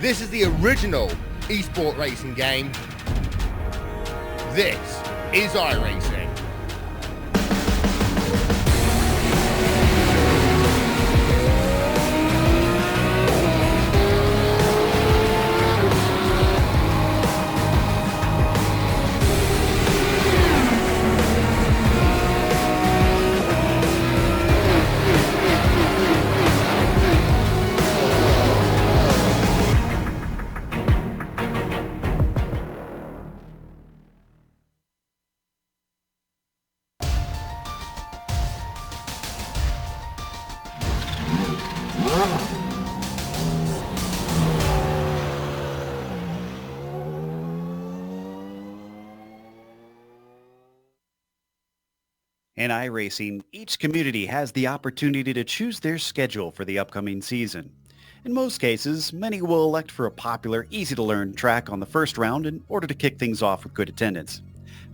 This is the original esport racing game. This is iRacing. In iRacing, each community has the opportunity to choose their schedule for the upcoming season. In most cases, many will elect for a popular, easy-to-learn track on the first round in order to kick things off with good attendance.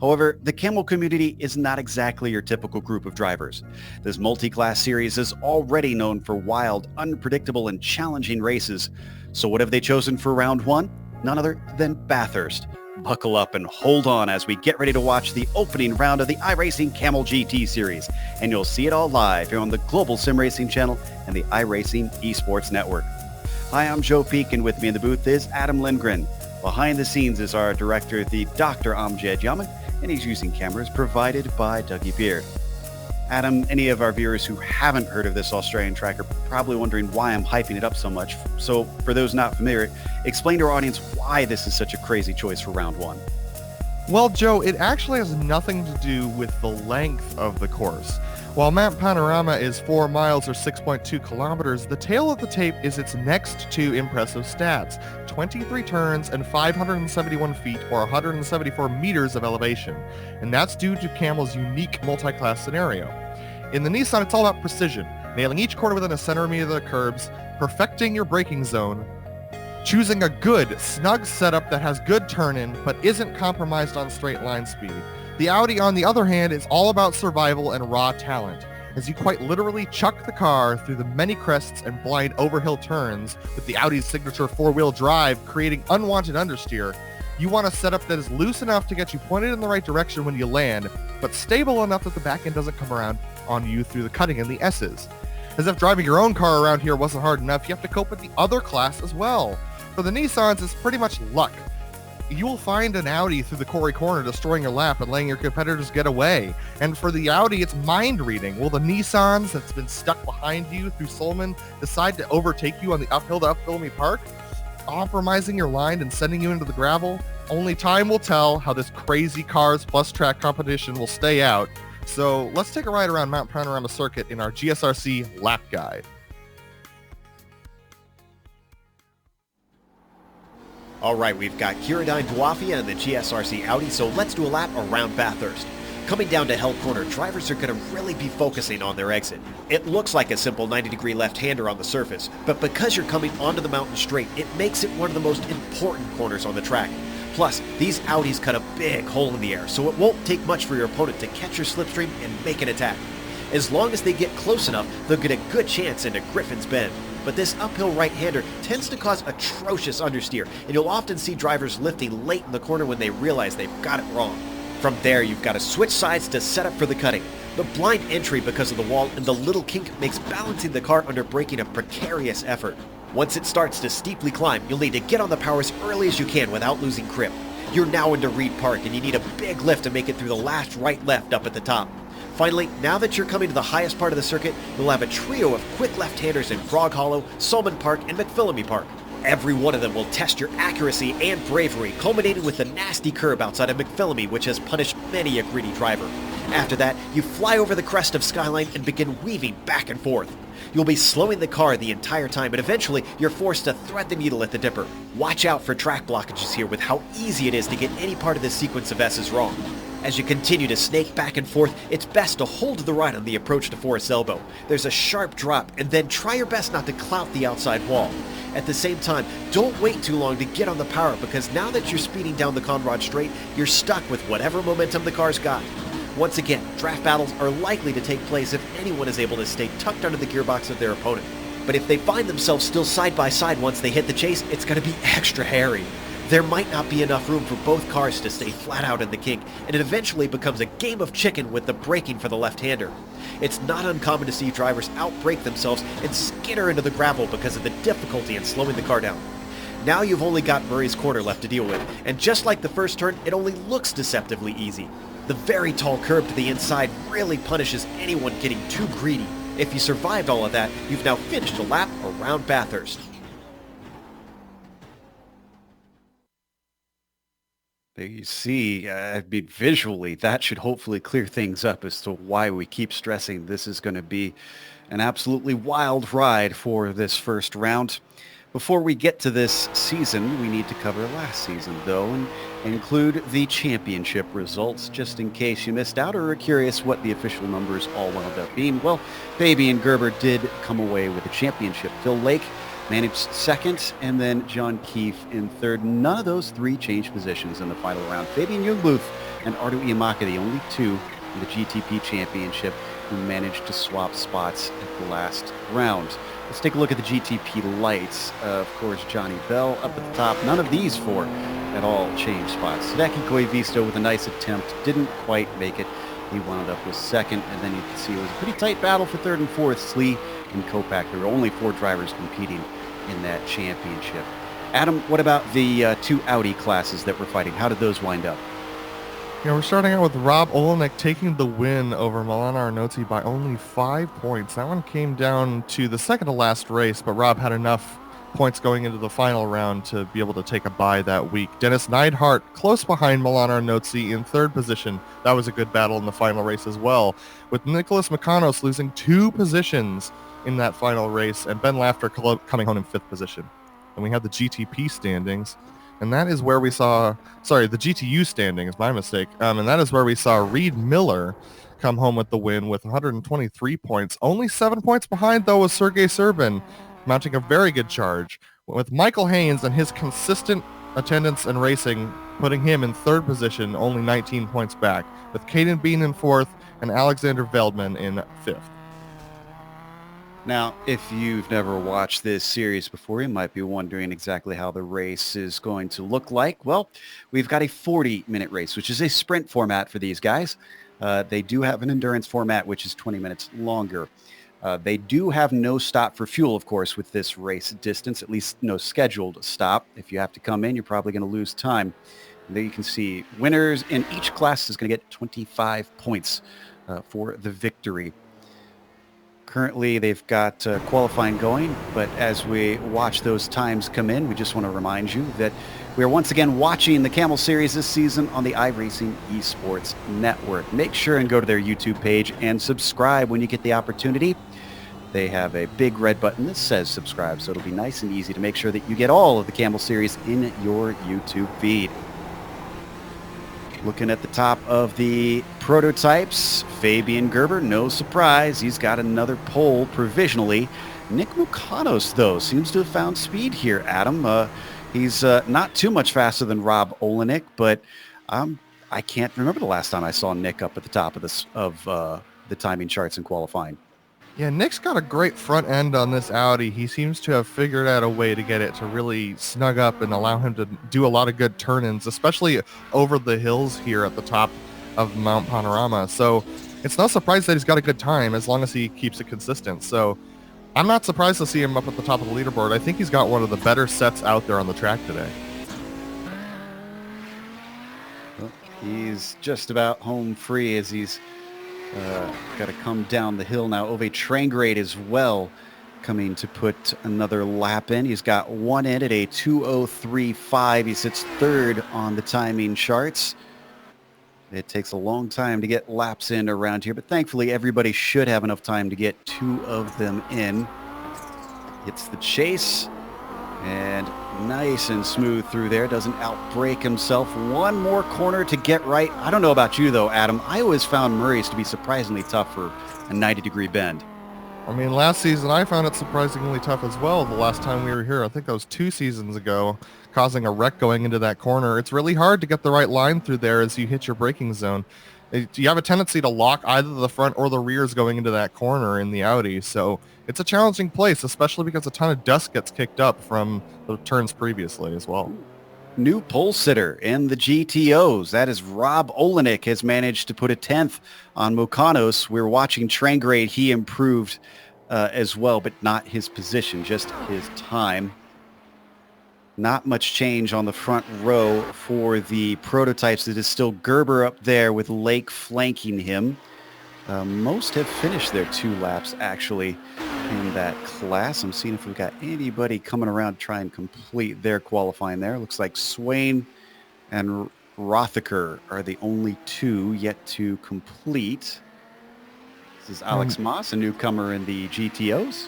However, the Kamel community is not exactly your typical group of drivers. This multi-class series is already known for wild, unpredictable, and challenging races. So what have they chosen for round one? None other than Bathurst. Buckle up and hold on as we get ready to watch the opening round of the iRacing Kamel GT Series. And you'll see it all live here on the Global Sim Racing channel and the iRacing Esports Network. Hi, I'm Joe Peak, and with me in the booth is Adam Lindgren. Behind the scenes is our director, the Dr. Amjad Yaman, and he's using cameras provided by Dougie Beard. Adam, any of our viewers who haven't heard of this Australian track are probably wondering why I'm hyping it up so much. So for those not familiar, explain to our audience why this is such a crazy choice for round one. Well, Joe, it actually has nothing to do with the length of the course. While Mount Panorama is 4 miles or 6.2 kilometers, the tail of the tape is its next two impressive stats, 23 turns and 571 feet or 174 meters of elevation. And that's due to Kamel's unique multi-class scenario. In the Nissan, it's all about precision, nailing each corner within a centimeter of the curbs, perfecting your braking zone, choosing a good, snug setup that has good turn-in but isn't compromised on straight line speed. The Audi, on the other hand, is all about survival and raw talent, as you quite literally chuck the car through the many crests and blind overhill turns with the Audi's signature four-wheel drive creating unwanted understeer. You want a setup that is loose enough to get you pointed in the right direction when you land, but stable enough that the back end doesn't come around on you through the cutting in the S's. As if driving your own car around here wasn't hard enough, you have to cope with the other class as well. For the Nissans, it's pretty much luck. You will find an Audi through the quarry corner destroying your lap and letting your competitors get away. And for the Audi, it's mind reading. Will the Nissans that's been stuck behind you through Solomon decide to overtake you on the uphill to Philmy Park, compromising your line and sending you into the gravel? Only time will tell how this crazy cars plus track competition will stay out. So let's take a ride around Mount Panorama Circuit in our GSRC lap guide. All right, we've got Kiradine Dwafia and the GSRC Audi, so let's do a lap around Bathurst. Coming down to Hell Corner, drivers are going to really be focusing on their exit. It looks like a simple 90-degree left-hander on the surface, but because you're coming onto the mountain straight, it makes it one of the most important corners on the track. Plus, these Audis cut a big hole in the air, so it won't take much for your opponent to catch your slipstream and make an attack. As long as they get close enough, they'll get a good chance into Griffin's Bend. But this uphill right-hander tends to cause atrocious understeer, and you'll often see drivers lifting late in the corner when they realize they've got it wrong. From there, you've got to switch sides to set up for the cutting. The blind entry because of the wall and the little kink makes balancing the car under braking a precarious effort. Once it starts to steeply climb, you'll need to get on the power as early as you can without losing grip. You're now into Reed Park, and you need a big lift to make it through the last right-left up at the top. Finally, now that you're coming to the highest part of the circuit, you'll have a trio of quick left-handers in Frog Hollow, Solomon Park, and McPhillamy Park. Every one of them will test your accuracy and bravery, culminating with the nasty curb outside of McPhillamy, which has punished many a greedy driver. After that, you fly over the crest of Skyline and begin weaving back and forth. You'll be slowing the car the entire time, and eventually you're forced to thread the needle at the dipper. Watch out for track blockages here with how easy it is to get any part of this sequence of S's wrong. As you continue to snake back and forth, it's best to hold to the right on the approach to Forest Elbow. There's a sharp drop, and then try your best not to clout the outside wall. At the same time, don't wait too long to get on the power, because now that you're speeding down the Conrod Straight, you're stuck with whatever momentum the car's got. Once again, draft battles are likely to take place if anyone is able to stay tucked under the gearbox of their opponent. But if they find themselves still side by side once they hit the chase, it's going to be extra hairy. There might not be enough room for both cars to stay flat out in the kink, and it eventually becomes a game of chicken with the braking for the left-hander. It's not uncommon to see drivers outbrake themselves and skitter into the gravel because of the difficulty in slowing the car down. Now you've only got Murray's corner left to deal with, and just like the first turn, it only looks deceptively easy. The very tall curb to the inside really punishes anyone getting too greedy. If you survived all of that, you've now finished a lap around Bathurst. There you see, visually, that should hopefully clear things up as to why we keep stressing this is going to be an absolutely wild ride for this first round. Before we get to this season, we need to cover last season, though, and include the championship results, just in case you missed out or are curious what the official numbers all wound up being. Well, Fabian Gerber did come away with the championship. Phil Lake managed second, and then John Keefe in third. None of those three changed positions in the final round. Fabian Jungluth and Artu Iamaka, the only two in the GTP championship who managed to swap spots at the last round. Let's take a look at the GTP lights. Of course, Johnny Bell up at the top. None of these four at all changed spots. Sadaki Koivisto with a nice attempt didn't quite make it. He wound up with second, and then you can see it was a pretty tight battle for third and fourth. Slee and Kopak. There were only four drivers competing in that championship. Adam, what about the two Audi classes that were fighting? How did those wind up? We're starting out with Rob Olenek taking the win over Milan Arnozzi by only 5 points. That one came down to the second to last race, but Rob had enough points going into the final round to be able to take a bye that week. Dennis Neidhart close behind Milan Arnozzi in third position. That was a good battle in the final race as well, with Nicholas Makanos losing 2 positions in that final race, and Ben Lafter coming home in 5th position. And we have the GTP standings. And that is where we saw, the GTU standings, my mistake. And that is where we saw Reed Miller come home with the win with 123 points. Only 7 points behind, though, was Sergei Serbin, mounting a very good charge, with Michael Haynes and his consistent attendance and racing putting him in third position, only 19 points back, with Caden Bean in fourth and Alexander Veldman in fifth. Now, if you've never watched this series before, you might be wondering exactly how the race is going to look like. Well, we've got a 40-minute race, which is a sprint format for these guys. They do have an endurance format, which is 20 minutes longer. They do have no stop for fuel, of course, with this race distance, at least no scheduled stop. If you have to come in, you're probably going to lose time. And there you can see winners in each class is going to get 25 points for the victory. Currently, they've got qualifying going, but as we watch those times come in, we just want to remind you that we are once again watching the Kamel Series this season on the iRacing Esports Network. Make sure and go to their YouTube page and subscribe when you get the opportunity. They have a big red button that says subscribe, so it'll be nice and easy to make sure that you get all of the Kamel Series in your YouTube feed. Looking at the top of the prototypes, Fabian Gerber, no surprise. He's got another pole provisionally. Nick Mukanos, though, seems to have found speed here, Adam. He's not too much faster than Rob Olenek, but I can't remember the last time I saw Nick up at the top of the timing charts in qualifying. Yeah, Nick's got a great front end on this Audi. He seems to have figured out a way to get it to really snug up and allow him to do a lot of good turn-ins, especially over the hills here at the top of Mount Panorama. So it's no surprise that he's got a good time as long as he keeps it consistent. So I'm not surprised to see him up at the top of the leaderboard. I think he's got one of the better sets out there on the track today. Well, he's just about home free as he's got to come down the hill now. Ove Trangrade as well coming to put another lap in. He's got one in at a 2:03.5. He sits third on the timing charts. It takes a long time to get laps in around here, but thankfully everybody should have enough time to get 2 of them in. It's the chase, and nice and smooth through there. Doesn't outbrake himself. One more corner to get right. I don't know about you, though, Adam. I always found Murray's to be surprisingly tough for a 90-degree bend. I mean, last season I found it surprisingly tough as well. The last time we were here, I think that was 2 seasons ago, causing a wreck going into that corner. It's really hard to get the right line through there as you hit your braking zone. You have a tendency to lock either the front or the rears going into that corner in the Audi. So it's a challenging place, especially because a ton of dust gets kicked up from the turns previously as well. New pole sitter in the GTOs. That is Rob Olenek has managed to put a 10th on Mukanos. We're watching train grade. He improved as well, but not his position, just his time. Not much change on the front row for the prototypes. It is still Gerber up there with Lake flanking him. Most have finished their 2 laps actually in that class. I'm seeing if we've got anybody coming around to try and complete their qualifying there. Looks like Swain and Rothaker are the only 2 yet to complete. This is Alex Moss, a newcomer in the GTOs.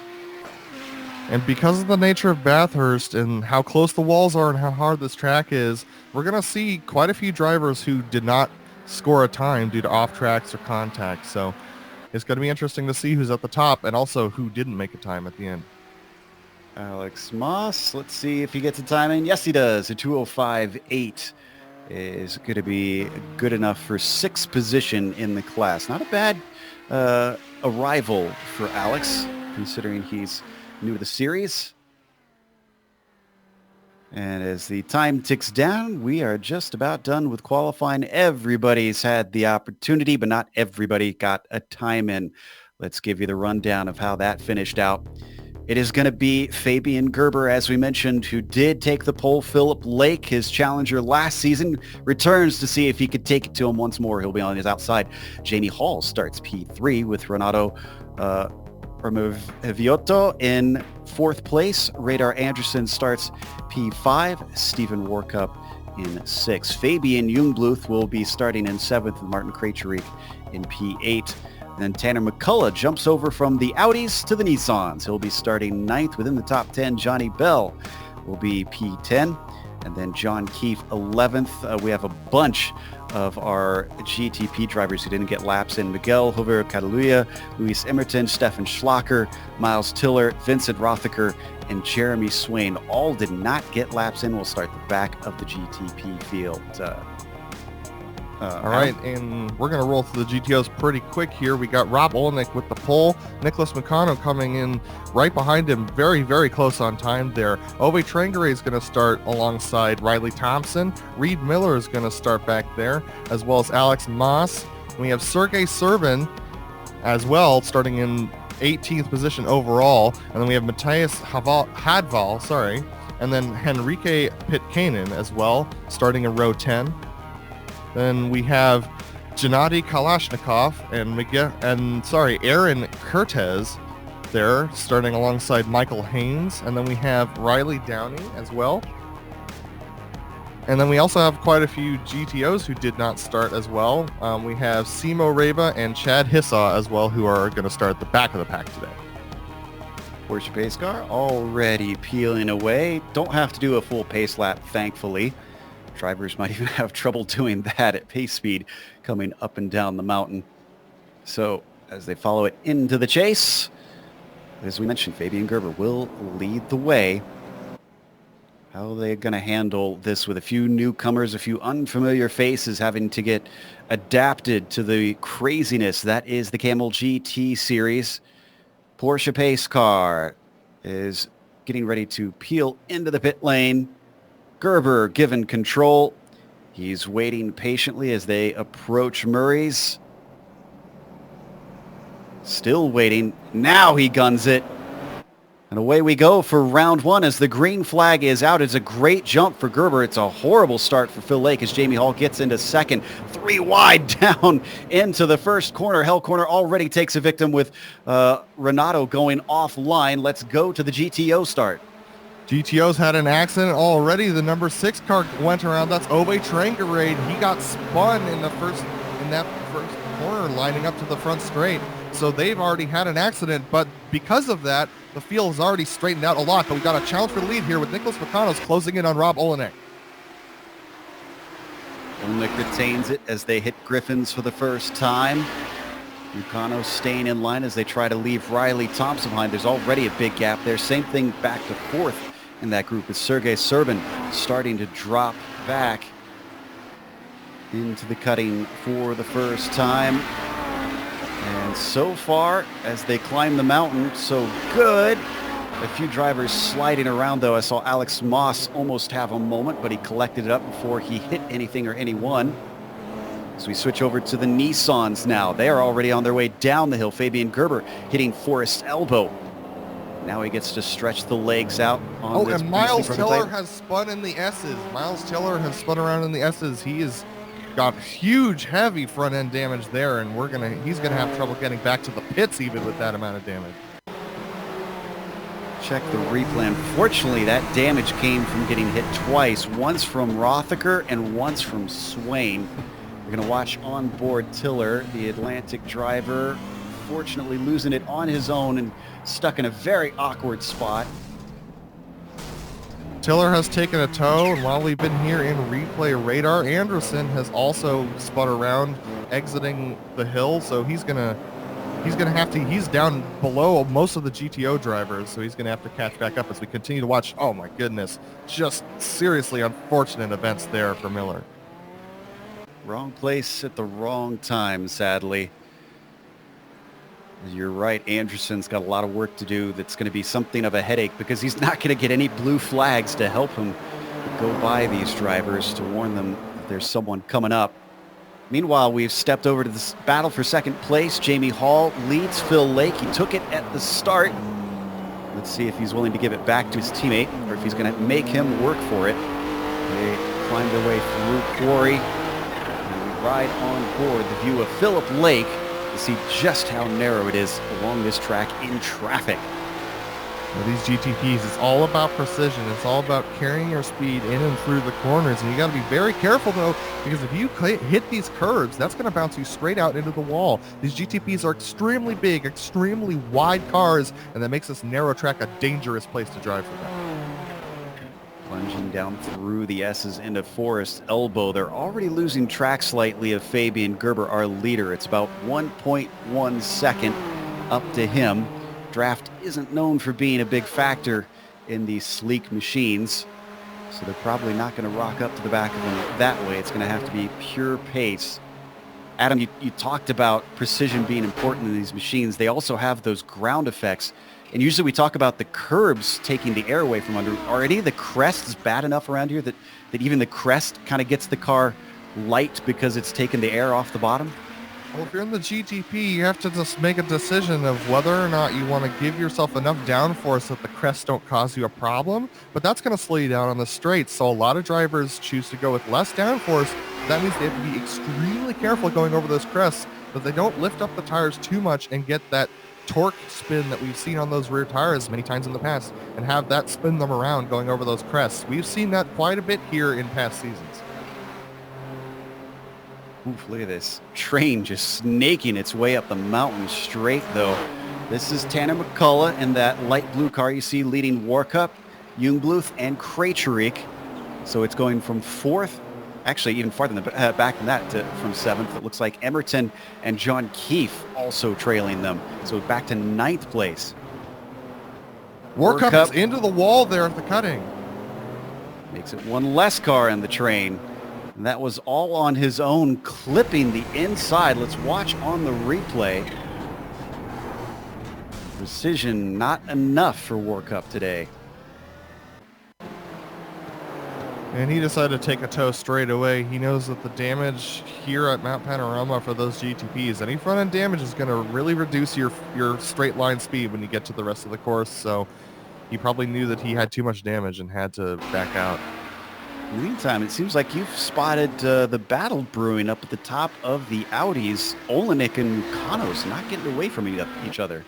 And because of the nature of Bathurst and how close the walls are and how hard this track is, we're going to see quite a few drivers who did not score a time due to off tracks or contact. So it's going to be interesting to see who's at the top and also who didn't make a time at the end. Alex Moss, let's see if he gets a time in. Yes, he does. A 2:05.8 is going to be good enough for 6th position in the class. Not a bad arrival for Alex, considering he's new to the series. And as the time ticks down, we are just about done with qualifying. Everybody's had the opportunity, but not everybody got a time in. Let's give you the rundown of how that finished out. It is going to be Fabian Gerber, as we mentioned, who did take the pole. Philip Lake, his challenger last season, returns to see if he could take it to him once more. He'll be on his outside. Jamie Hall starts P3 with Renato Viotto in 4th place. Radar Anderson starts P5. Stephen Warkup in 6th. Fabian Jungbluth will be starting in 7th, and Martin Krejcik in P8. Then Tanner McCullough jumps over from the Audis to the Nissans. He'll be starting 9th within the top 10. Johnny Bell will be P10. And then John Keefe 11th. We have a bunch of our GTP drivers who didn't get laps in. Miguel Hover Catalunya, Luis Emerton, Stefan Schlacker, Miles Tiller, Vincent Rothaker, and Jeremy Swain all did not get laps in. We'll start the back of the GTP field. All right, and we're going to roll through the GTOs pretty quick here. We got Rob Olenek with the pole. Nicholas Meccano coming in right behind him, very, very close on time there. Ove Trengere is going to start alongside Riley Thompson. Reed Miller is going to start back there, as well as Alex Moss. We have Sergey Serbin as well, starting in 18th position overall. And then we have Matthias Hadval, and then Henrique Pitkanen as well, starting in row 10. Then we have Gennady Kalashnikov and Aaron Kertez there, starting alongside Michael Haynes. And then we have Riley Downey as well. And then we also have quite a few GTOs who did not start as well. We have Simo Reba and Chad Hissaw as well, who are going to start at the back of the pack today. Porsche pace car already peeling away. Don't have to do a full pace lap, thankfully. Drivers might even have trouble doing that at pace speed coming up and down the mountain. So as they follow it into the chase, as we mentioned, Fabian Gerber will lead the way. How are they going to handle this with a few newcomers, a few unfamiliar faces having to get adapted to the craziness that is the Kamel GT series? Porsche pace car is getting ready to peel into the pit lane. Gerber given control. He's waiting patiently as they approach Murray's. Still waiting. Now he guns it. And away we go for round 1 as the green flag is out. It's a great jump for Gerber. It's a horrible start for Phil Lake as Jamie Hall gets into second. 3 wide down into the first corner. Hell Corner already takes a victim with Renato going offline. Let's go to the GTO start. GTO's had an accident already. The number 6 car went around. That's Ove Trengere. He got spun in that first corner, lining up to the front straight. So they've already had an accident, but because of that, the field has already straightened out a lot. But we got a challenge for the lead here with Nicholas Meccano closing in on Rob Olenek. Olenek retains it as they hit Griffins for the first time. Meccano staying in line as they try to leave Riley Thompson behind. There's already a big gap there. Same thing back to 4th in that group with Sergey Serbin starting to drop back. into the cutting for the first time. And so far, as they climb the mountain, so good. A few drivers sliding around, though. I saw Alex Moss almost have a moment, but he collected it up before he hit anything or anyone. So we switch over to the Nissans now. They are already on their way down the hill. Fabian Gerber hitting Forrest's elbow. Now he gets to stretch the legs out on this and Miles beastly Tiller prototype. has spun in the S's. Miles Tiller has spun around in the S's. He has got huge, heavy front end damage there, and he's gonna have trouble getting back to the pits even with that amount of damage. Check the replay. Unfortunately, that damage came from getting hit twice, once from Rothacker and once from Swain. We're going to watch on board Tiller, the Atlantic driver, fortunately losing it on his own and stuck in a very awkward spot. Tiller has taken a tow, and while we've been here in replay radar, Anderson has also spun around, exiting the hill, so he's down below most of the GTO drivers, so he's gonna have to catch back up as we continue to watch. Oh my goodness, just seriously unfortunate events there for Miller. Wrong place at the wrong time, sadly. You're right, Anderson's got a lot of work to do. That's going to be something of a headache because he's not going to get any blue flags to help him go by these drivers to warn them that there's someone coming up. Meanwhile, we've stepped over to this battle for second place. Jamie Hall leads Phil Lake. He took it at the start. Let's see if he's willing to give it back to his teammate or if he's going to make him work for it. They climb their way through Quarry. And we ride on board the view of Philip Lake to see just how narrow it is along this track in traffic. Now, these GTPs, it's all about precision. It's all about carrying your speed in and through the corners. And you got to be very careful, though, because if you hit these curves, that's going to bounce you straight out into the wall. These GTPs are extremely big, extremely wide cars, and that makes this narrow track a dangerous place to drive for them. Plunging down through the S's into Forrest's elbow. They're already losing track slightly of Fabian Gerber, our leader. It's about 1.1 second up to him. Draft isn't known for being a big factor in these sleek machines, so they're probably not going to rock up to the back of them that way. It's going to have to be pure pace. Adam, you talked about precision being important in these machines. They also have those ground effects. And usually we talk about the curbs taking the air away from under. Are any of the crests bad enough around here that even the crest kind of gets the car light because it's taken the air off the bottom? Well, if you're in the GTP, you have to just make a decision of whether or not you want to give yourself enough downforce that the crests don't cause you a problem, but that's going to slow you down on the straights. So a lot of drivers choose to go with less downforce. That means they have to be extremely careful going over those crests, that they don't lift up the tires too much and get that torque spin that we've seen on those rear tires many times in the past and have that spin them around going over those crests. We've seen that quite a bit here in past seasons. Oof, look at this train just snaking its way up the mountain straight, though. This is Tanner McCullough and that light blue car you see leading Warcup, Jungbluth, and Krejcik. So it's going from fourth, actually even farther back than that, from seventh. It looks like Emerton and John Keefe also trailing them. So back to ninth place. Warcup is into the wall there at the cutting. Makes it one less car in the train. And that was all on his own, clipping the inside. Let's watch on the replay. Precision not enough for Warcup today. And he decided to take a tow straight away. He knows that the damage here at Mount Panorama for those GTPs, any front end damage is going to really reduce your straight line speed when you get to the rest of the course. So he probably knew that he had too much damage and had to back out. In the meantime, it seems like you've spotted the battle brewing up at the top of the Audis. Olenek and Makanos not getting away from each other.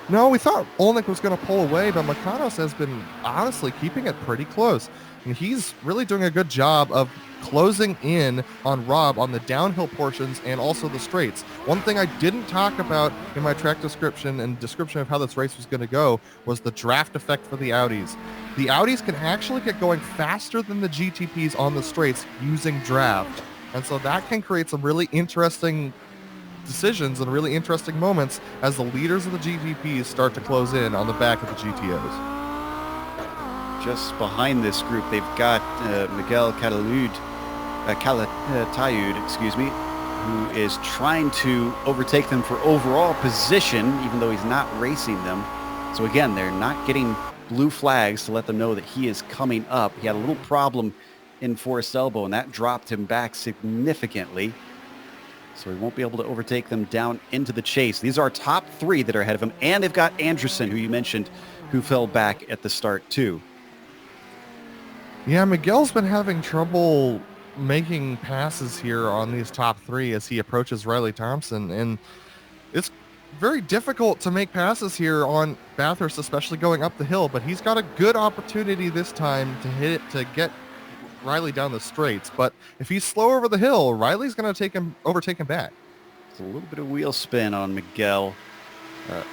No, we thought Olenek was going to pull away, but Makanos has been honestly keeping it pretty close. And he's really doing a good job of closing in on Rob on the downhill portions and also the straights. One thing I didn't talk about in my track description and description of how this race was going to go was the draft effect for the Audis. The Audis can actually get going faster than the GTPs on the straights using draft. And so that can create some really interesting decisions and really interesting moments as the leaders of the GTPs start to close in on the back of the GTOs. Just behind this group, they've got Miguel Catalud Calatayud, excuse me, who is trying to overtake them for overall position, even though he's not racing them. So again, they're not getting blue flags to let them know that he is coming up. He had a little problem in Forest Elbow, and that dropped him back significantly. So he won't be able to overtake them down into the chase. These are top three that are ahead of him, and they've got Anderson, who you mentioned, who fell back at the start too. Yeah, Miguel's been having trouble making passes here on these top three as he approaches Riley Thompson, and it's very difficult to make passes here on Bathurst, especially going up the hill, but he's got a good opportunity this time to hit it to get Riley down the straights. But if he's slow over the hill, Riley's going to overtake him back. It's a little bit of wheel spin on Miguel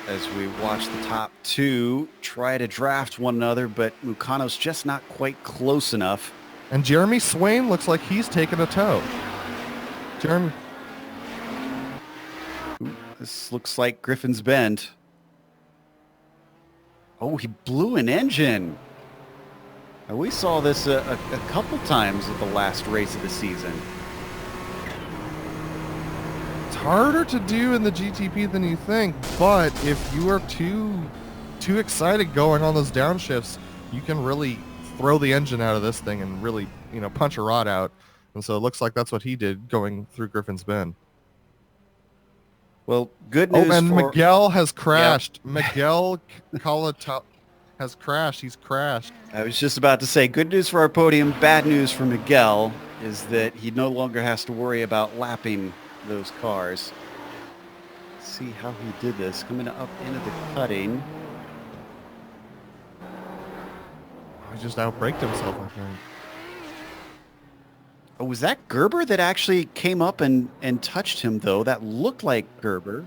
as we watch the top two try to draft one another, but Mukano's just not quite close enough. And Jeremy Swain looks like he's taken a tow. Jeremy. This looks like Griffin's Bend. Oh, he blew an engine. Now, we saw this a couple times at the last race of the season. It's harder to do in the GTP than you think, but if you are too excited going on those downshifts, you can really throw the engine out of this thing and really, punch a rod out. And so it looks like that's what he did going through Griffin's Bend. Well, good news. Oh, and for... Miguel has crashed. Yep. Miguel has crashed. He's crashed. I was just about to say, good news for our podium, bad news for Miguel is that he no longer has to worry about lapping those cars. Let's see how he did this. Coming up into the cutting. He just outbraked himself, I think. Oh, was that Gerber that actually came up and touched him, though? That looked like Gerber.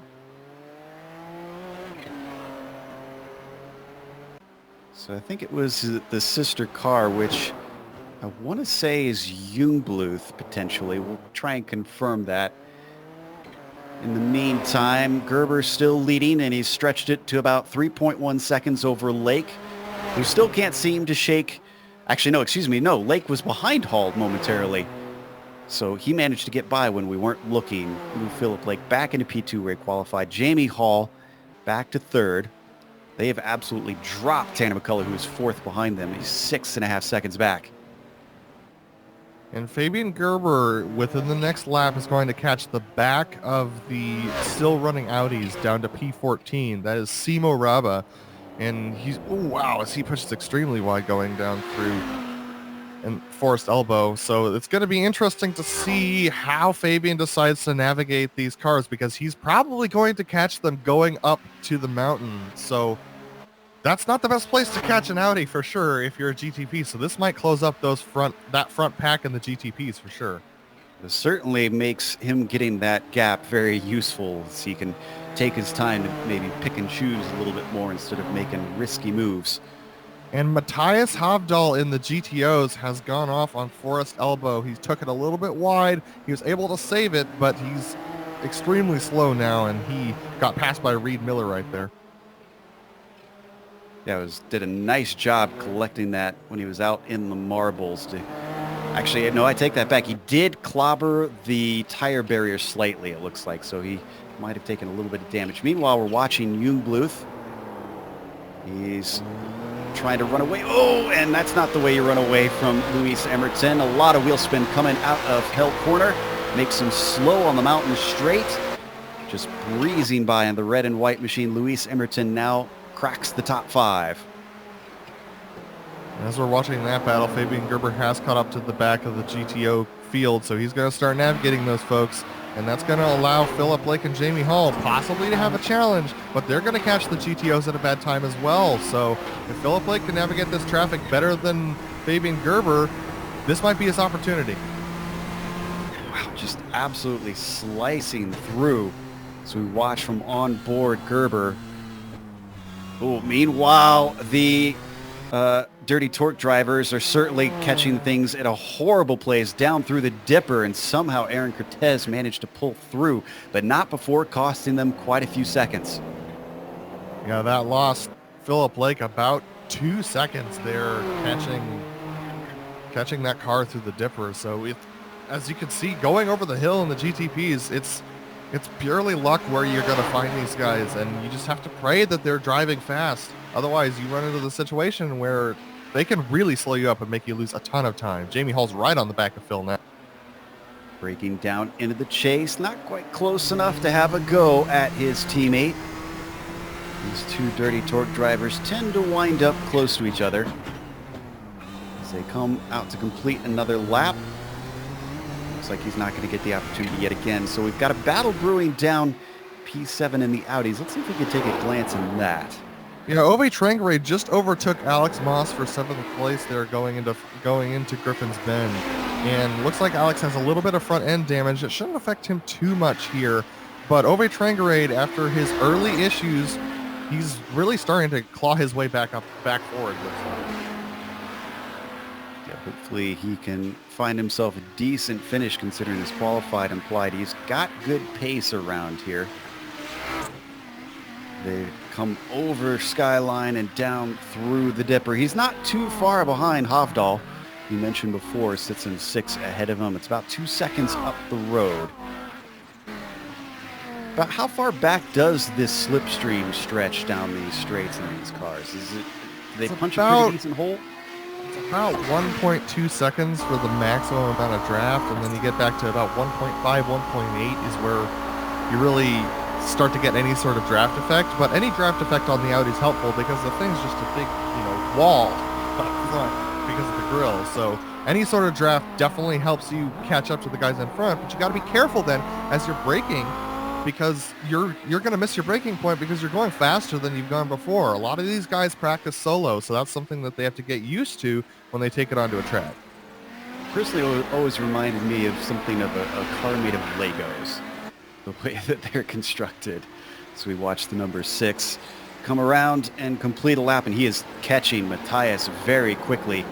So I think it was the sister car, which I want to say is Jungbluth, potentially. We'll try and confirm that. In the meantime, Gerber's still leading, and he's stretched it to about 3.1 seconds over Lake, who still can't seem to shake. Actually, no, excuse me. No, Lake was behind Hall momentarily. So he managed to get by when we weren't looking. Move Philip Lake back into P2 where he qualified. Jamie Hall back to third. They have absolutely dropped Tanner McCullough, who is fourth behind them. He's 6.5 seconds back. And Fabian Gerber, within the next lap, is going to catch the back of the still running Audis down to P14. That is Simo Raba. And as he pushes extremely wide going down through and Forest Elbow. So it's going to be interesting to see how Fabian decides to navigate these cars, because he's probably going to catch them going up to the mountain. So that's not the best place to catch an Audi for sure if you're a GTP. So this might close up that front pack in the GTPs for sure. It certainly makes him getting that gap very useful, so he can take his time to maybe pick and choose a little bit more instead of making risky moves. And Matthias Havdahl in the GTOs has gone off on Forest Elbow. He took it a little bit wide. He was able to save it, but he's extremely slow now, and he got passed by Reed Miller right there. Yeah, did a nice job collecting that when he was out in the marbles. Actually, no, I take that back. He did clobber the tire barrier slightly, it looks like, so he might have taken a little bit of damage. Meanwhile, we're watching Jungbluth. He's trying to run away. Oh, and that's not the way you run away from Luis Emerton. A lot of wheel spin coming out of Hell Corner. Makes him slow on the mountain straight. Just breezing by on the red and white machine. Luis Emerton now cracks the top five. As we're watching that battle, Fabian Gerber has caught up to the back of the GTO field, so he's going to start navigating those folks, and that's going to allow Philip Lake and Jamie Hall possibly to have a challenge, but they're going to catch the GTOs at a bad time as well. So if Philip Lake can navigate this traffic better than Fabian Gerber, this might be his opportunity. Wow, just absolutely slicing through. So we watch from on board Gerber. Oh, meanwhile, the Dirty Torque drivers are certainly catching things at a horrible place down through the dipper, and somehow Aaron Cortez managed to pull through, but not before costing them quite a few seconds. Yeah, that lost Philip Lake about 2 seconds there catching that car through the dipper. So as you can see, going over the hill in the GTPs, it's purely luck where you're going to find these guys, and you just have to pray that they're driving fast. Otherwise, you run into the situation where they can really slow you up and make you lose a ton of time. Jamie Hall's right on the back of Phil now. Breaking down into the chase, not quite close enough to have a go at his teammate. These two dirty torque drivers tend to wind up close to each other as they come out to complete another lap. Looks like he's not going to get the opportunity yet again. So we've got a battle brewing down P7 in the Audis. Let's see if we can take a glance at that. Yeah, Ove Trangaré just overtook Alex Moss for 7th place there going into Griffin's Bend. And looks like Alex has a little bit of front end damage. It shouldn't affect him too much here. But Ove Trangaré, after his early issues, he's really starting to claw his way back forward. Yeah, hopefully he can find himself a decent finish considering his qualified implied. He's got good pace around here. They come over Skyline and down through the Dipper. He's not too far behind Hovdal. You mentioned before, sits in 6 ahead of him. It's about 2 seconds up the road. But how far back does this slipstream stretch down these straights in these cars? Do they punch a pretty decent hole? It's about 1.2 seconds for the maximum amount of draft, and then you get back to about 1.5, 1.8 is where you really start to get any sort of draft effect. But any draft effect on the Audi is helpful because the thing's just a big, wall up front because of the grill. So any sort of draft definitely helps you catch up to the guys in front. But you got to be careful then as you're braking, because you're going to miss your braking point because you're going faster than you've gone before. A lot of these guys practice solo, so that's something that they have to get used to when they take it onto a track. Personally, always reminded me of something of a car made of Legos, the way that they're constructed. So we watch the number 6 come around and complete a lap, and he is catching Matthias very quickly.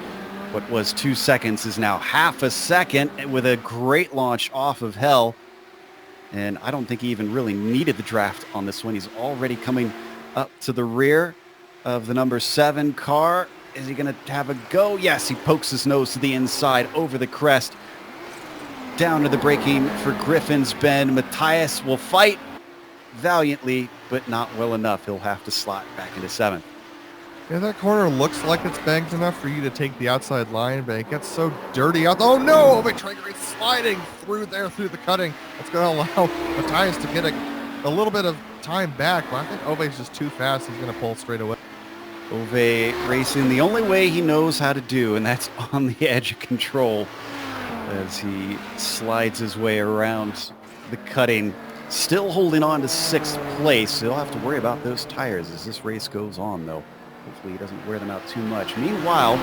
What was 2 seconds is now half a second with a great launch off of hell. And I don't think he even really needed the draft on this one. He's already coming up to the rear of the number 7 car. Is he going to have a go? Yes, he pokes his nose to the inside over the crest. Down to the braking for Griffin's Bend. Matthias will fight valiantly, but not well enough. He'll have to slot back into 7th. Yeah, that corner looks like it's banked enough for you to take the outside line, but it gets so dirty out. Oh no! Ove Trangaré sliding through the cutting. That's going to allow Matthias to get a little bit of time back, but I think Ove's just too fast. He's going to pull straight away. Ove racing the only way he knows how to do, and that's on the edge of control as he slides his way around the cutting. Still holding on to 6th place. He'll have to worry about those tires as this race goes on, though. Hopefully he doesn't wear them out too much. Meanwhile,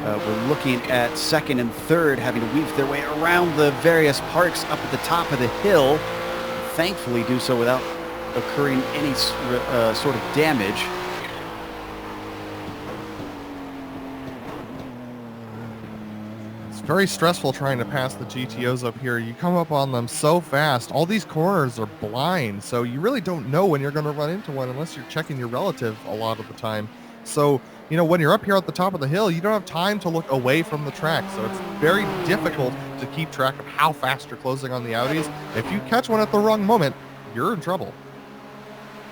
we're looking at 2nd and 3rd having to weave their way around the various parks up at the top of the hill. Thankfully do so without occurring any sort of damage. It's very stressful trying to pass the GTOs up here. You come up on them so fast. All these corners are blind, so you really don't know when you're going to run into one unless you're checking your relative a lot of the time. So, when you're up here at the top of the hill, you don't have time to look away from the track. So it's very difficult to keep track of how fast you're closing on the Audis. If you catch one at the wrong moment, you're in trouble.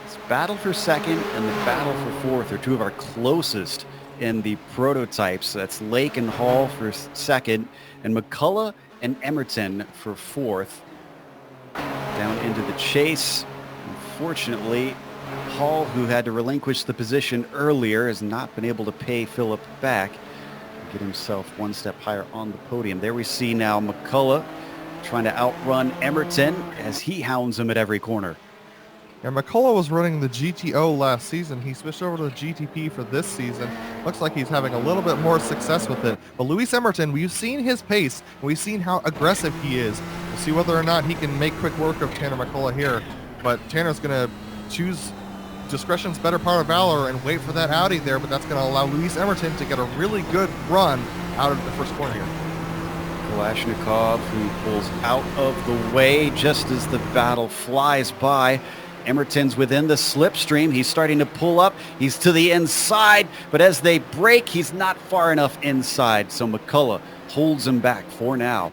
This battle for 2nd and the battle for 4th are two of our closest in the prototypes. That's Lake and Hall for 2nd, and McCullough and Emerton for 4th. Down into the chase. Unfortunately, Hall, who had to relinquish the position earlier, has not been able to pay Phillip back and get himself one step higher on the podium. There we see now McCullough trying to outrun Emerton as he hounds him at every corner. Yeah, McCullough was running the GTO last season. He switched over to the GTP for this season. Looks like he's having a little bit more success with it. But Luis Emerton, we've seen his pace, and we've seen how aggressive he is. We'll see whether or not he can make quick work of Tanner McCullough here. But Tanner's going to choose discretion's better part of valor and wait for that Audi there, but that's going to allow Luis Emerton to get a really good run out of the first corner here. Kalashnikov, who pulls out of the way just as the battle flies by. Emerton's within the slipstream. He's starting to pull up. He's to the inside, but as they break, he's not far enough inside, so McCullough holds him back for now.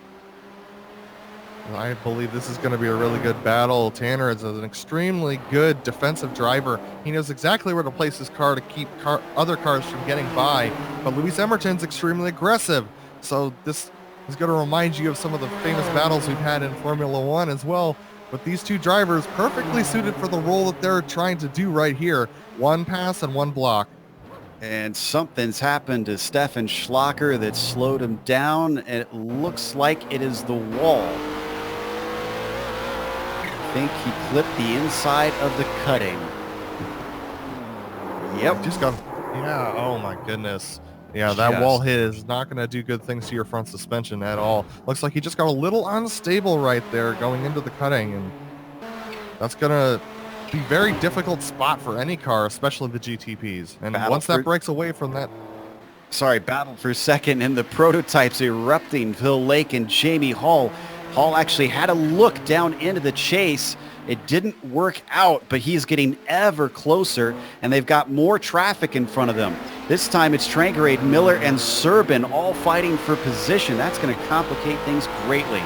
I believe this is going to be a really good battle. Tanner is an extremely good defensive driver. He knows exactly where to place his car to keep other cars from getting by. But Lewis Emerton's extremely aggressive. So this is going to remind you of some of the famous battles we've had in Formula One as well. But these two drivers perfectly suited for the role that they're trying to do right here. One pass and one block. And something's happened to Stefan Schlacker that slowed him down. And it looks like it is the wall. I think he clipped the inside of the cutting. Yep. Just got, yeah, oh my goodness. Yeah, that wall hit is not going to do good things to your front suspension at all. Looks like he just got a little unstable right there going into the cutting, and that's going to be a very difficult spot for any car, especially the GTPs. And once that breaks away from that... Battle for second, and the prototypes erupting. Phil Lake and Jamie Hall. Hall actually had a look down into the chase. It didn't work out, but he's getting ever closer, and they've got more traffic in front of them. This time it's Trangerade, Miller, and Serbin all fighting for position. That's going to complicate things greatly.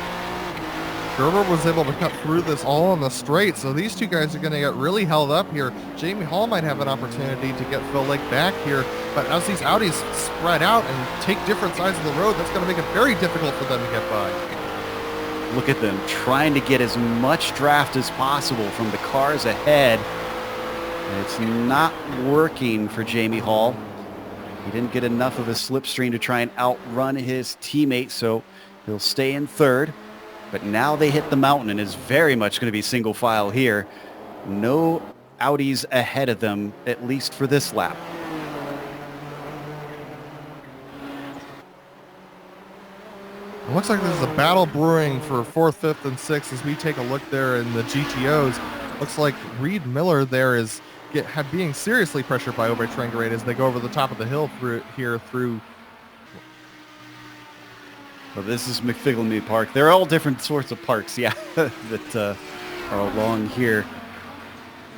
Gerber was able to cut through this all on the straight, so these two guys are going to get really held up here. Jamie Hall might have an opportunity to get Phil Lake back here, but as these Audis spread out and take different sides of the road, that's going to make it very difficult for them to get by. Look at them trying to get as much draft as possible from the cars ahead. And it's not working for Jamie Hall. He didn't get enough of a slipstream to try and outrun his teammate, so he'll stay in third. But now they hit the mountain and is very much going to be single file here. No Audis ahead of them, at least for this lap. It looks like there's a battle brewing for 4th, 5th, and 6th as we take a look there in the GTOs. Looks like Reed Miller there is being seriously pressured by Aubrey Trangerade as they go over the top of the hill through. Well, this is McFiglemy Park. They're all different sorts of parks, yeah, that are along here.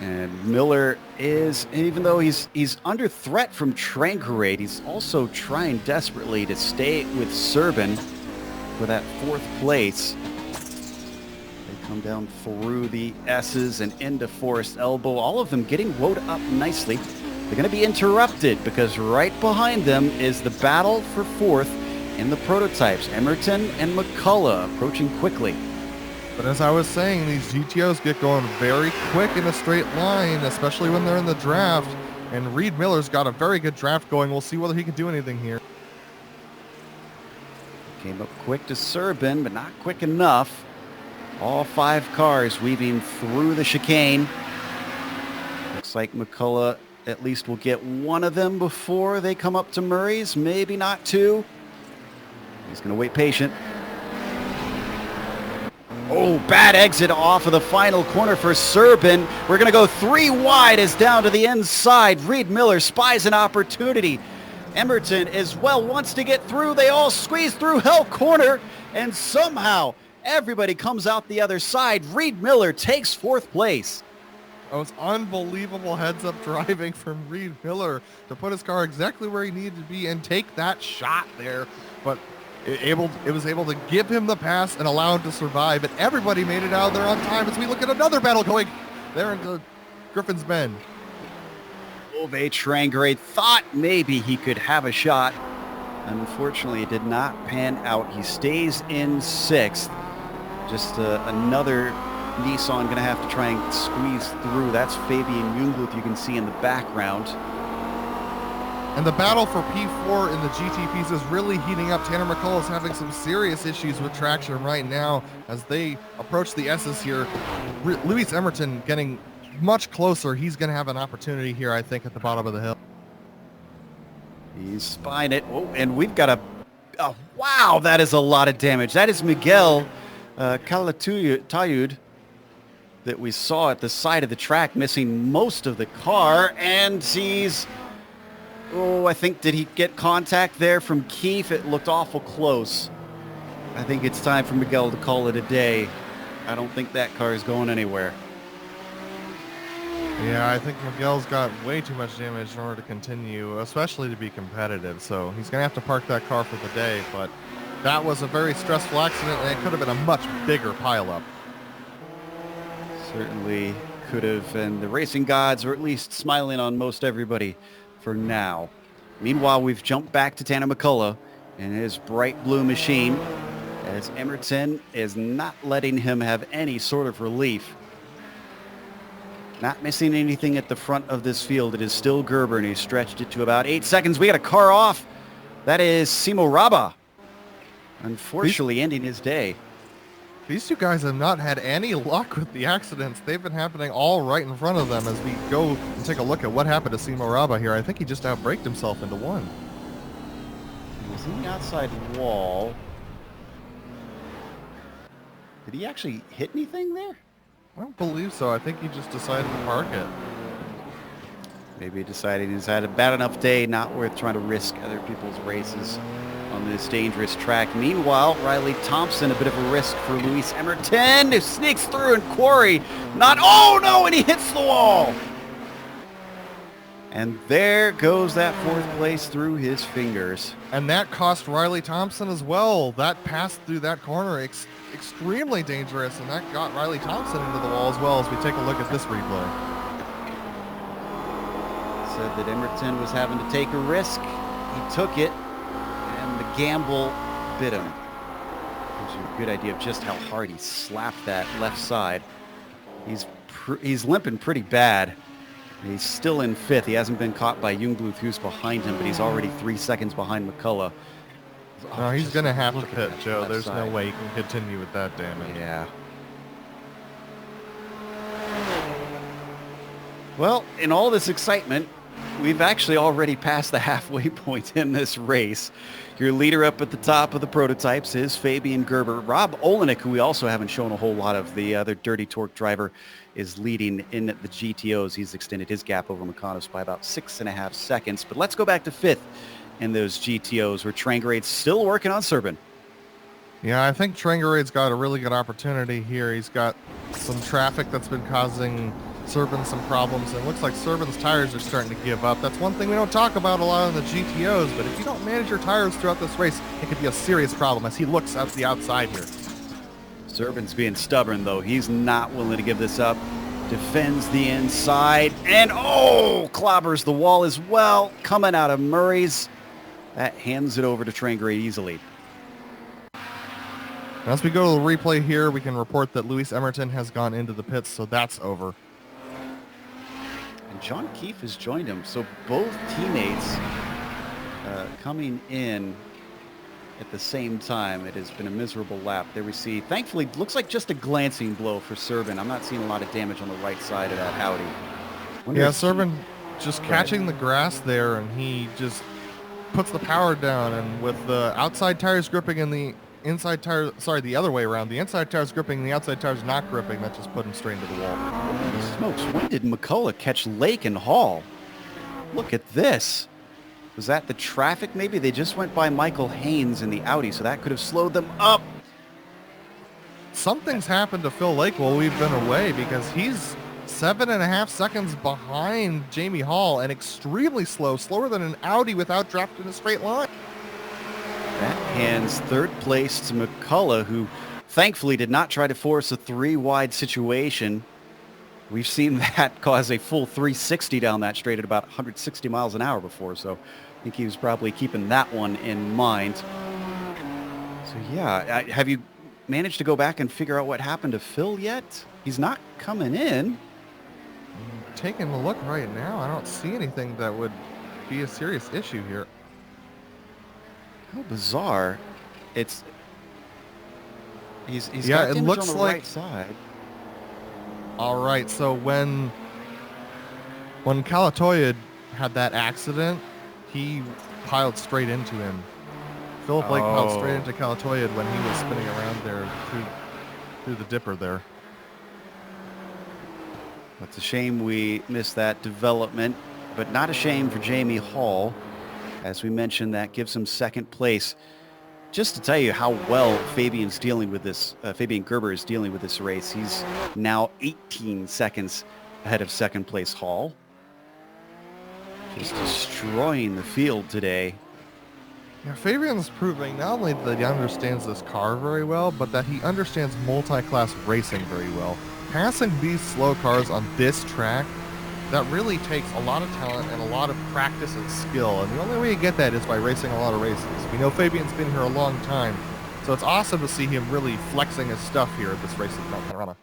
And Miller is, even though he's under threat from Trangerade, he's also trying desperately to stay with Serbin for that 4th place. They come down through the S's and into Forest Elbow, all of them getting woed up nicely. They're going to be interrupted because right behind them is the battle for 4th in the prototypes. Emerton and McCullough approaching quickly. But as I was saying, these GTOs get going very quick in a straight line, especially when they're in the draft. And Reed Miller's got a very good draft going. We'll see whether he can do anything here. Came up quick to Serbin, but not quick enough. All 5 cars weaving through the chicane. Looks like McCullough at least will get one of them before they come up to Murray's. Maybe not 2. He's going to wait patient. Oh, bad exit off of the final corner for Serbin. We're going to go 3 wide as down to the inside. Reed Miller spies an opportunity. Emerton as well wants to get through. They all squeeze through Hell Corner, and somehow everybody comes out the other side. Reed Miller takes 4th place. That was unbelievable heads-up driving from Reed Miller to put his car exactly where he needed to be and take that shot there. But it was able to give him the pass and allow him to survive. And everybody made it out there on time as we look at another battle going there into Griffin's Bend. Ove Trangerade thought maybe he could have a shot. Unfortunately, it did not pan out. He stays in 6th. Just another Nissan going to have to try and squeeze through. That's Fabian Jungluth you can see in the background. And the battle for P4 in the GTPs is really heating up. Tanner McCullough is having some serious issues with traction right now as they approach the S's here. Lewis Emerton getting much closer. He's going to have an opportunity here, I think, at the bottom of the hill. He's spying it. Oh, and we've got a wow, that is a lot of damage. That is Miguel Calatayud that we saw at the side of the track, missing most of the car. And he's, I think, did he get contact there from Keefe? It looked awful close. I think it's time for Miguel to call it a day. I don't think that car is going anywhere. Yeah, I think Miguel's got way too much damage in order to continue, especially to be competitive. So he's going to have to park that car for the day. But That was a very stressful accident, and it could have been a much bigger pileup. Certainly could have, and the racing gods are at least smiling on most everybody for now. Meanwhile, we've jumped back to Tanner McCullough and his bright blue machine, as Emerton is not letting him have any sort of relief. Not missing anything at the front of this field. It is still Gerber, and he's stretched it to about 8 seconds. We got a car off. That is Simo Raba, unfortunately ending his day. These two guys have not had any luck with the accidents. They've been happening all right in front of them as we go and take a look at what happened to Simo Raba here. I think he just outbraked himself into one. He was in the outside wall. Did he actually hit anything there? I don't believe so. I think he just decided to park it. Maybe deciding he's had a bad enough day, not worth trying to risk other people's races on this dangerous track. Meanwhile, Riley Thompson, a bit of a risk for Luis Emerton, who sneaks through, and Quarry oh no, and he hits the wall. And there goes that 4th place through his fingers. And that cost Riley Thompson as well. That pass through that corner, extremely dangerous, and that got Riley Thompson into the wall as well as we take a look at this replay. Said that Emerton was having to take a risk. He took it, and the gamble bit him. Gives you a good idea of just how hard he slapped that left side. He's limping pretty bad. He's still in 5th. He hasn't been caught by Jungbluth, who's behind him, but he's already 3 seconds behind McCullough. No, he's going to have to pit, Joe. There's no way he can continue with that damage. Yeah. Well, in all this excitement, we've actually already passed the halfway point in this race. Your leader up at the top of the prototypes is Fabian Gerber. Rob Olenek, who we also haven't shown a whole lot of, the other Dirty Torque driver, is leading in the GTOs. He's extended his gap over McConnell's by about 6.5 seconds. But let's go back to 5th in those GTOs, where Trangrade's still working on Serban. Yeah, I think Trangrade's got a really good opportunity here. He's got some traffic that's been causing Serban some problems, and it looks like Serban's tires are starting to give up. That's one thing we don't talk about a lot on the GTOs, but if you don't manage your tires throughout this race, it could be a serious problem as he looks at the outside here. Serban's being stubborn, though. He's not willing to give this up. Defends the inside, and clobbers the wall as well. Coming out of Murray's. That hands it over to Trangrade easily. As we go to the replay here, we can report that Luis Emerton has gone into the pits, so that's over. And John Keefe has joined him, so both teammates coming in at the same time. It has been a miserable lap. There we see, thankfully, looks like just a glancing blow for Serban. I'm not seeing a lot of damage on the right side of that Audi. Yeah, Serban just catching the grass there, and he just puts the power down, and with the outside tires gripping and the inside tires, the other way around, the inside tires gripping and the outside tires not gripping, that just put him straight into the wall. Smokes, when did McCullough catch Lake and Hall? Look at this. Was that the traffic maybe? They just went by Michael Haynes in the Audi, so that could have slowed them up. Something's happened to Phil Lake while we've been away, because he's 7.5 seconds behind Jamie Hall and extremely slow, slower than an Audi without drafting a straight line. That hands 3rd place to McCullough, who thankfully did not try to force a 3-wide situation. We've seen that cause a full 360 down that straight at about 160 miles an hour before, so I think he was probably keeping that one in mind. So yeah, have you managed to go back and figure out what happened to Phil yet? He's not coming in. Taking a look right now, I don't see anything that would be a serious issue here. How bizarre. He's yeah, got it damage looks on the like right side. All right, so when Kalatoyed had that accident, he piled straight into him. Philip Lake piled straight into Kalatoyed when he was spinning around there through the dipper there. It's a shame we missed that development, but not a shame for Jamie Hall. As we mentioned, that gives him 2nd place. Just to tell you how well Fabian Gerber is dealing with this race, he's now 18 seconds ahead of 2nd place Hall. Just destroying the field today. Yeah, Fabian's proving not only that he understands this car very well, but that he understands multi-class racing very well. Passing these slow cars on this track, that really takes a lot of talent and a lot of practice and skill, and the only way you get that is by racing a lot of races. We know Fabian's been here a long time, so it's awesome to see him really flexing his stuff here at this race at Mount Panorama.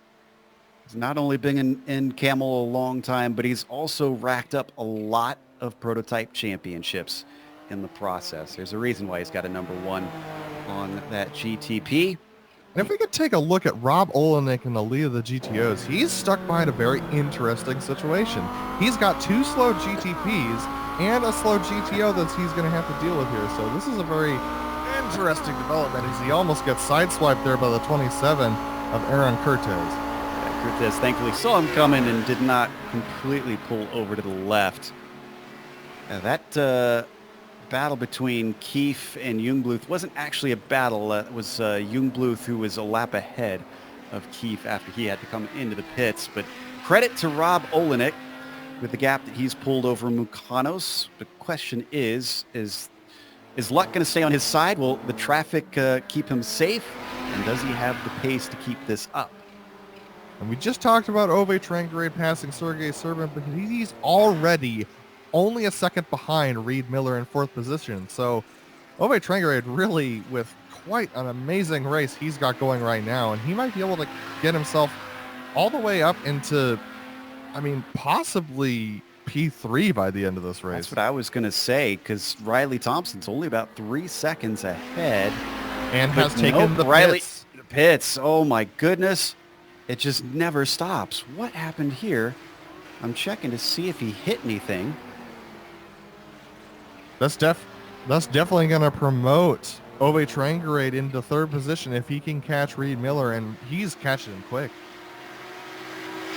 He's not only been in Kamel a long time, but he's also racked up a lot of prototype championships in the process. There's a reason why he's got a #1 on that GTP. And if we could take a look at Rob Olenek in the lead of the GTOs, he's stuck behind a very interesting situation. He's got 2 slow GTPs and a slow GTO that he's going to have to deal with here. So this is a very interesting development as he almost gets sideswiped there by the 27 of Aaron Cortez. Cortez thankfully saw him coming and did not completely pull over to the left. That battle between Keefe and Jungbluth wasn't actually a battle. It was Jungbluth who was a lap ahead of Keefe after he had to come into the pits. But credit to Rob Olenek with the gap that he's pulled over Mukanos. The question is luck going to stay on his side? Will the traffic keep him safe? And does he have the pace to keep this up? And we just talked about Ove Trangarade passing Sergei Serban, but he's already only a second behind Reed Miller in 4th position. So Ove Trangarade really, with quite an amazing race he's got going right now, and he might be able to get himself all the way up into, I mean, possibly P3 by the end of this race. That's what I was going to say, because Riley Thompson's only about 3 seconds ahead. And has taken the pits. Oh my goodness. It just never stops. What happened here? I'm checking to see if he hit anything. That's definitely going to promote Ove Trangarade into 3rd position if he can catch Reed Miller, and he's catching him quick.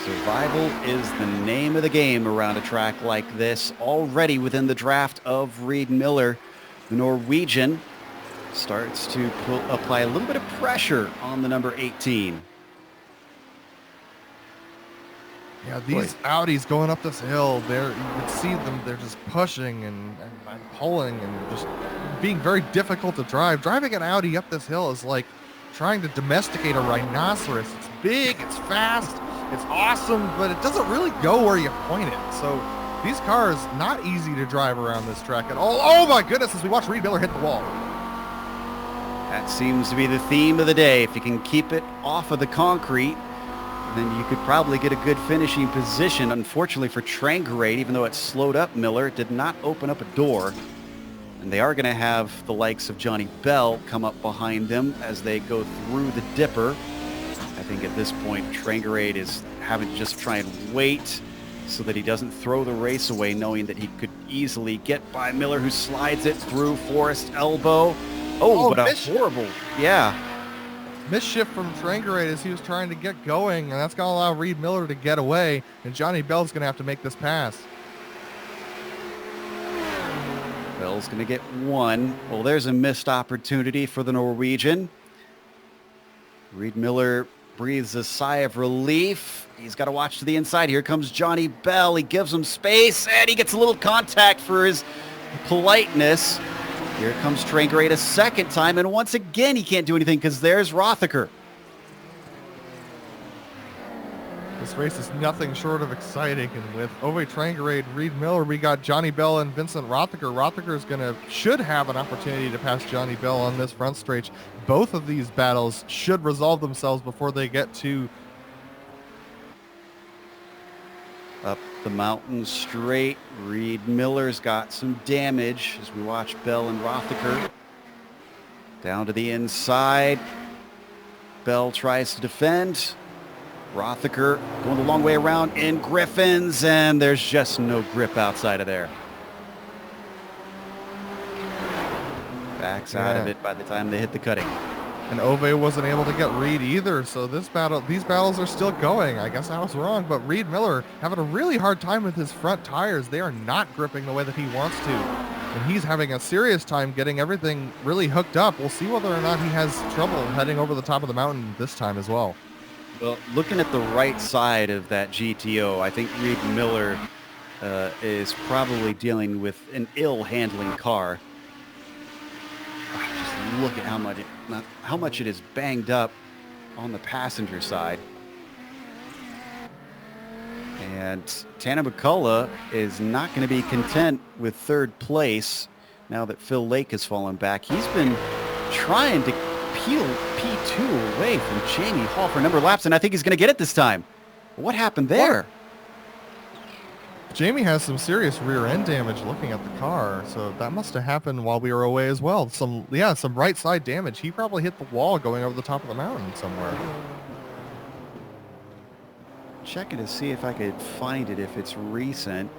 Survival is the name of the game around a track like this. Already within the draft of Reed Miller, the Norwegian starts to apply a little bit of pressure on the number 18. Yeah, these Audis going up this hill, you can see them, they're just pushing and pulling and just being very difficult to drive. Driving an Audi up this hill is like trying to domesticate a rhinoceros. It's big, it's fast, it's awesome, but it doesn't really go where you point it. So these cars, not easy to drive around this track at all. Oh my goodness, as we watch Reed Miller hit the wall. That seems to be the theme of the day. If you can keep it off of the concrete, then you could probably get a good finishing position. Unfortunately for Trangarade, even though it slowed up Miller, it did not open up a door. And they are going to have the likes of Johnny Bell come up behind them as they go through the dipper. I think at this point, Trangarade is having to just try and wait so that he doesn't throw the race away, knowing that he could easily get by Miller, who slides it through Forest Elbow. Oh, but a horrible, Misshift from Trangarade as he was trying to get going, and that's going to allow Reed Miller to get away, and Johnny Bell's going to have to make this pass. Bell's going to get 1. Well, there's a missed opportunity for the Norwegian. Reed Miller breathes a sigh of relief. He's got to watch to the inside. Here comes Johnny Bell. He gives him space, and he gets a little contact for his politeness. Here comes Trangarade a second time, and once again he can't do anything because there's Rothacker. This race is nothing short of exciting, and with Ove Trangarade, Reed Miller, we got Johnny Bell and Vincent Rothacker. Rothacker should have an opportunity to pass Johnny Bell on this front stretch. Both of these battles should resolve themselves before they get to Up the mountain straight. Reed Miller's got some damage as we watch Bell and Rothacker. Down to the inside. Bell tries to defend. Rothacker going the long way around in Griffins, and there's just no grip outside of there. Backs out of it by the time they hit the cutting. And Ove wasn't able to get Reed either, so these battles are still going. I guess I was wrong, but Reed Miller having a really hard time with his front tires. They are not gripping the way that he wants to, and he's having a serious time getting everything really hooked up. We'll see whether or not he has trouble heading over the top of the mountain this time as well. Well, looking at the right side of that GTO, I think Reed Miller is probably dealing with an ill-handling car. look at how much it is banged up on the passenger side. And Tanner McCullough is not going to be content with third place now that Phil Lake has fallen back. He's been trying to peel P2 away from Jamie Hall for a number of laps, and I think he's going to get it this time. What happened there? Jamie has some serious rear end damage looking at the car, so that must have happened while we were away as well. Some right side damage. He probably hit the wall going over the top of the mountain somewhere. Checking to see if I could find it, if it's recent.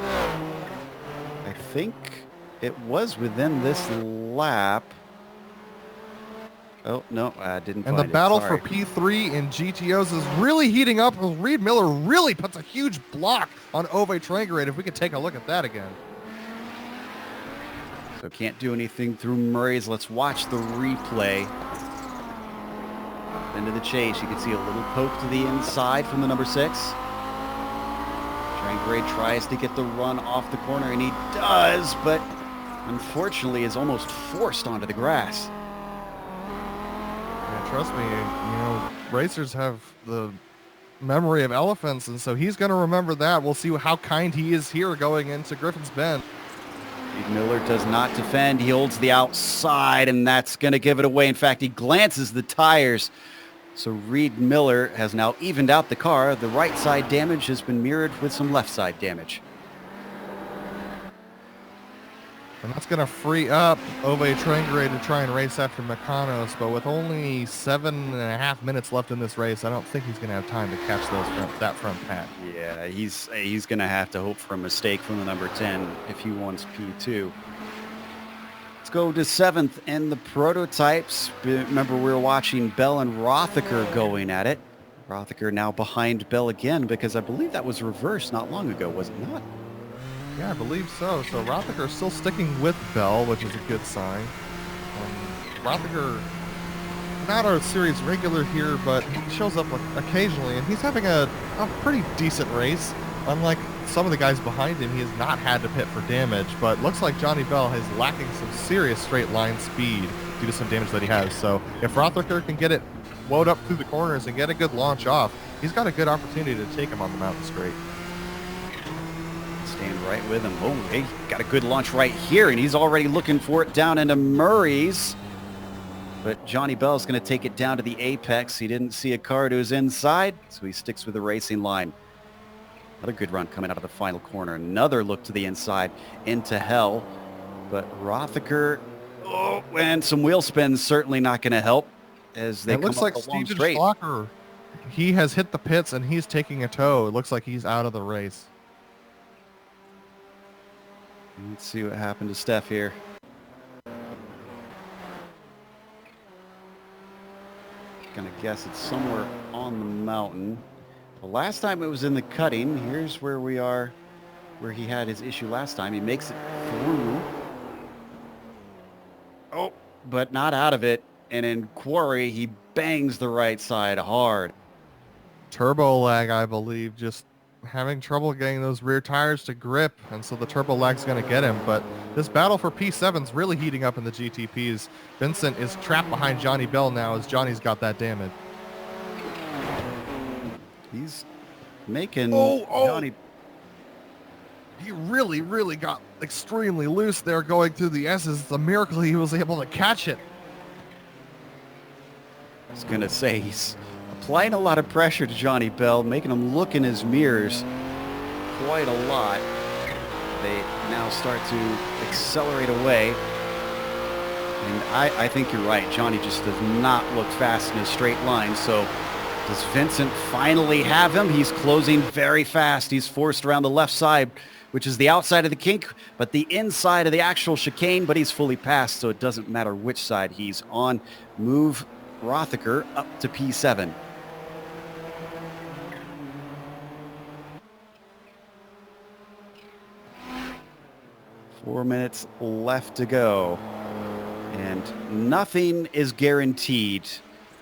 I think it was within this lap. Oh, no, I didn't find it. And the battle Sorry. for P3 in GTOs is really heating up. Reed Miller really puts a huge block on Ove Trangerade. If we could take a look at that again. So can't do anything through Murray's. Let's watch the replay. Into the chase, you can see a little poke to the inside from the number 6. Trangerade tries to get the run off the corner, and he does, but unfortunately is almost forced onto the grass. Yeah, trust me, racers have the memory of elephants, and so he's going to remember that. We'll see how kind he is here going into Griffin's Bend. Reed Miller does not defend. He holds the outside, and that's going to give it away. In fact, he glances the tires. So Reed Miller has now evened out the car. The right side damage has been mirrored with some left side damage. And that's going to free up Ove Trangerade to try and race after Mecanos, but with only 7.5 minutes left in this race, I don't think he's going to have time to catch that front pack. Yeah, he's going to have to hope for a mistake from the number 10 if he wants P2. Let's go to 7th in the prototypes. Remember, we were watching Bell and Rothacker going at it. Rothacker now behind Bell again because I believe that was reversed not long ago, was it not? Yeah, I believe so. So Rothacker still sticking with Bell, which is a good sign. Rothacker, not our series regular here, but he shows up occasionally, and he's having a pretty decent race. Unlike some of the guys behind him, he has not had to pit for damage, but looks like Johnny Bell is lacking some serious straight line speed due to some damage that he has. So if Rothacker can get it woed up through the corners and get a good launch off, he's got a good opportunity to take him on the mountain straight. Stand right with him. Oh, hey, got a good launch right here, and he's already looking for it down into Murray's. But Johnny Bell's going to take it down to the apex. He didn't see a car to his inside, so he sticks with the racing line. Another good run coming out of the final corner. Another look to the inside into hell. But Rothacker, and some wheel spins certainly not going to help as they It come looks like up the long Steven straight. Schlocker, he has hit the pits and he's taking a tow. It looks like he's out of the race. Let's see what happened to Steph here. Gonna guess it's somewhere on the mountain. The last time it was in the cutting. Here's where we are, where he had his issue last time. He makes it through. Oh, but not out of it. And in Quarry, he bangs the right side hard. Turbo lag, I believe, just having trouble getting those rear tires to grip, and so the turbo lag's going to get him. But this battle for P7's really heating up in the GTPs. Vincent is trapped behind Johnny Bell now as Johnny's got that damage. He's making Oh. Johnny. He really got extremely loose there going through the S's. It's a miracle he was able to catch it. I was going to say he's applying a lot of pressure to Johnny Bell, making him look in his mirrors quite a lot. They now start to accelerate away. And I think you're right. Johnny just does not look fast in a straight line. So does Vincent finally have him? He's closing very fast. He's forced around the left side, which is the outside of the kink, but the inside of the actual chicane, but he's fully passed, so it doesn't matter which side he's on. Move Rothacker up to P7. Four minutes left to go. And nothing is guaranteed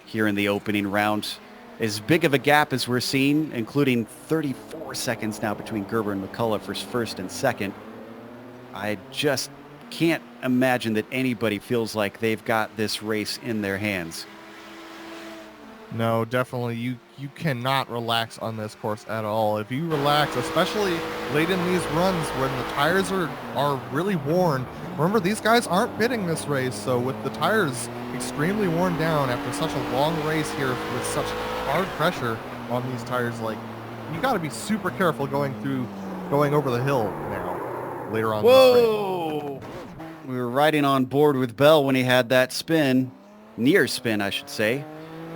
here in the opening round. As big of a gap as we're seeing, including 34 seconds now between Gerber and McCullough for first and second. I just can't imagine that anybody feels like they've got this race in their hands. No, definitely. You cannot relax on this course at all. If you relax, especially late in these runs when the tires are really worn. Remember, these guys aren't pitting this race, so with the tires extremely worn down after such a long race here with such hard pressure on these tires, like, you got to be super careful going over the hill now later on. Whoa! We were riding on board with Bell when he had that spin, near spin, I should say.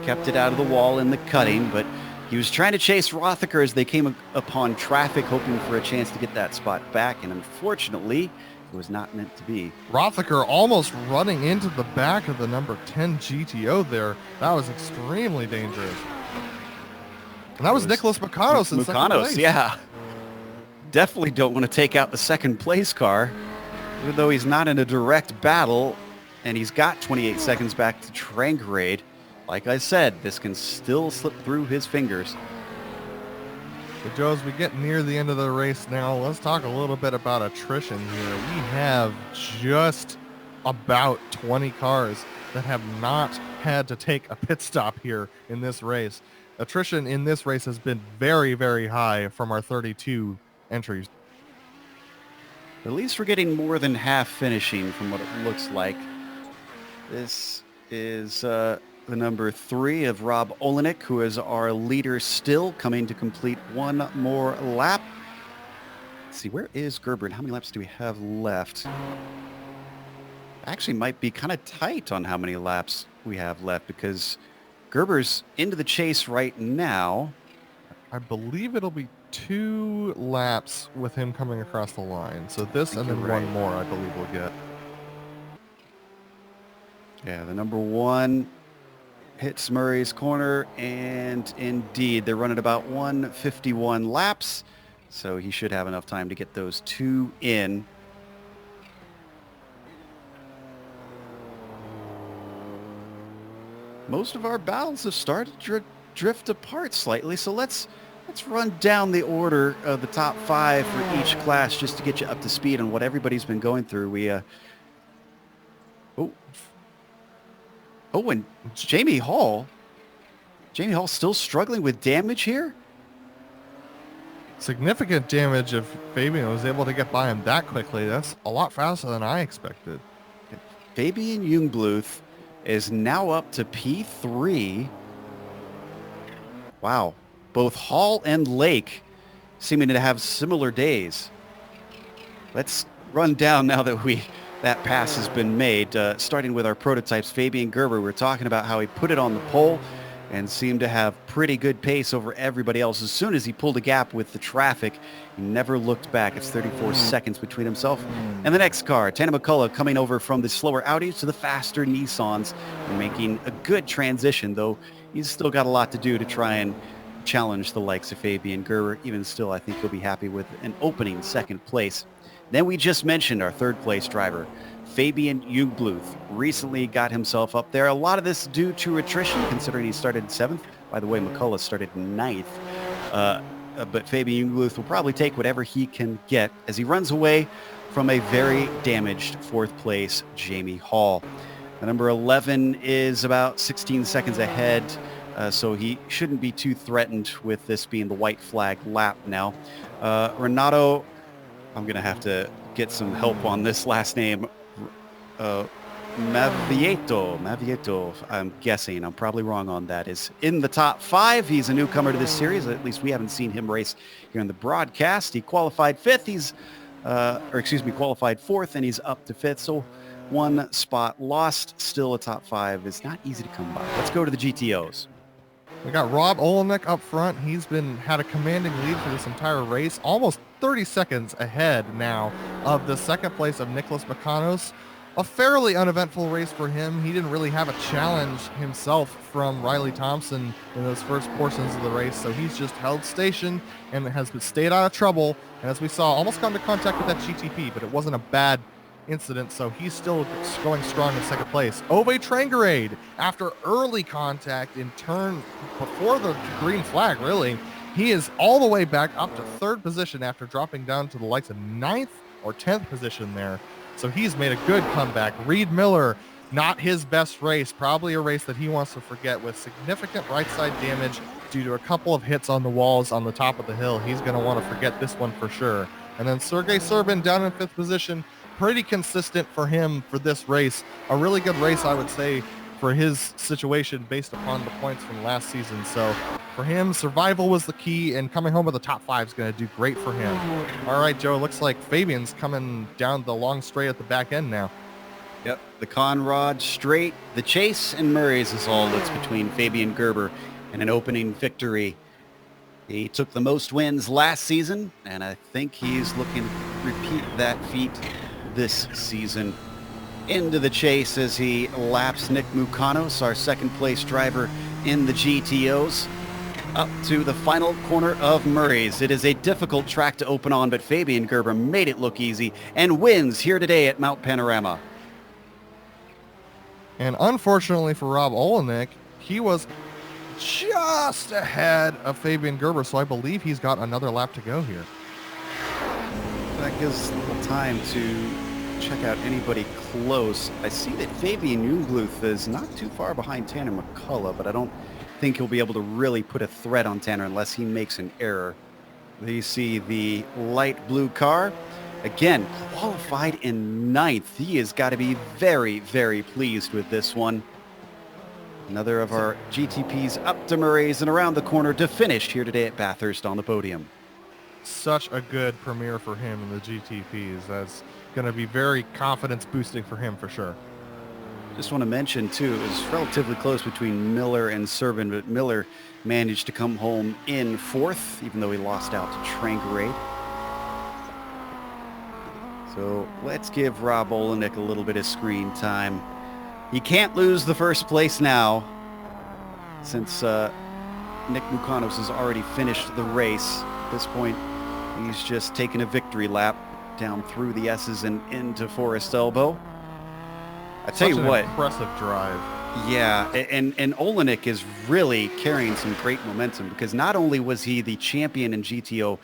Kept it out of the wall in the cutting, but he was trying to chase Rothacker as they came upon traffic, hoping for a chance to get that spot back, and unfortunately, it was not meant to be. Rothacker almost running into the back of the number 10 GTO there. That was extremely dangerous. And that was Nicholas Mukanos in second place. Yeah. Definitely don't want to take out the second place car, even though he's not in a direct battle, and he's got 28 seconds back to Trangrade. Like I said, this can still slip through his fingers. So, Joe, as we get near the end of the race now, let's talk a little bit about attrition here. We have just about 20 cars that have not had to take a pit stop here in this race. Attrition in this race has been very, very high from our 32 entries. At least we're getting more than half finishing from what it looks like. This is the number 3 of Rob Olenek, who is our leader still, coming to complete one more lap. Let's see, where is Gerber and how many laps do we have left? Actually might be kind of tight on how many laps we have left, because Gerber's into the chase right now. I believe it'll be 2 laps with him coming across the line. So this and then one more, I believe we'll get. Yeah, the number 1 hits Murray's corner, and indeed, they're running about 151 laps, so he should have enough time to get those 2 in. Most of our battles have started to drift apart slightly, so let's run down the order of the top 5 for each class just to get you up to speed on what everybody's been going through. And Jamie Hall still struggling with damage here? Significant damage if Fabian was able to get by him that quickly. That's a lot faster than I expected. Fabian Jungbluth is now up to P3. Wow. Both Hall and Lake seeming to have similar days. Let's run down now that pass has been made, starting with our prototypes. Fabian Gerber, we're talking about how he put it on the pole and seemed to have pretty good pace over everybody else. As soon as he pulled a gap with the traffic, he never looked back. It's 34 seconds between himself and the next car. Tanner McCullough coming over from the slower Audis to the faster Nissans and making a good transition, though he's still got a lot to do to try and challenge the likes of Fabian Gerber. Even still, I think he'll be happy with an opening second place. Then we just mentioned our third place driver, Fabian Jungbluth, recently got himself up there. A lot of this due to attrition, considering he started 7th. By the way, McCullough started 9th. But Fabian Jungbluth will probably take whatever he can get as he runs away from a very damaged 4th place Jamie Hall. The number 11 is about 16 seconds ahead, so he shouldn't be too threatened with this being the white flag lap now. Renato, I'm going to have to get some help on this last name. Mavieto, I'm guessing. I'm probably wrong on that. Is in the top 5. He's a newcomer to this series. At least we haven't seen him race here in the broadcast. He qualified 5th. Qualified 4th, and he's up to 5th. So 1 spot lost. Still a top 5 is not easy to come by. Let's go to the GTOs. We got Rob Olenek up front. He's had a commanding lead for this entire race, almost 30 seconds ahead now of the second place of Nicholas Mukanos. A fairly uneventful race for him. He didn't really have a challenge himself from Riley Thompson in those first portions of the race, so he's just held station and has stayed out of trouble. And as we saw, almost come to contact with that GTP, but it wasn't a bad incident, so he's still going strong in second place. Ove Trangerade, after early contact in turn before the green flag, really, he is all the way back up to 3rd position after dropping down to the likes of 9th or 10th position there. So he's made a good comeback. Reed Miller, not his best race, probably a race that he wants to forget, with significant right side damage due to a couple of hits on the walls on the top of the hill. He's going to want to forget this one for sure. And then Sergey Serbin down in 5th position, pretty consistent for him for this race. A really good race, I would say, for his situation based upon the points from last season. So for him, survival was the key, and coming home with the top 5 is going to do great for him. All right, Joe, looks like Fabian's coming down the long straight at the back end now. Yep, the Conrad straight, the Chase, and Murray's is all that's between Fabian Gerber and an opening victory. He took the most wins last season, and I think he's looking to repeat that feat this season. Into the Chase as he laps Nick Mukanos, our second place driver in the GTOs, up to the final corner of Murray's. It is a difficult track to open on, but Fabian Gerber made it look easy and wins here today at Mount Panorama. And unfortunately for Rob Olenek, he was just ahead of Fabian Gerber, so I believe he's got another lap to go here. That gives a little time to check out anybody close. I see that Fabian Jungluth is not too far behind Tanner McCullough, but I don't think he'll be able to really put a threat on Tanner unless he makes an error. There you see the light blue car. Again, qualified in 9th. He has got to be very, very pleased with this one. Another of our GTPs up to Murray's and around the corner to finish here today at Bathurst on the podium. Such a good premiere for him in the GTPs. That's going to be very confidence boosting for him for sure. Just want to mention too, it was relatively close between Miller and Serbin, but Miller managed to come home in 4th, even though he lost out to Tranquerade. So let's give Rob Olenek a little bit of screen time. You can't lose the first place now, since Nick Mukanos has already finished the race. At this point, he's just taken a victory lap down through the S's and into Forest Elbow. I tell you what, impressive drive. Yeah, and Olenek is really carrying some great momentum, because not only was he the champion in GTO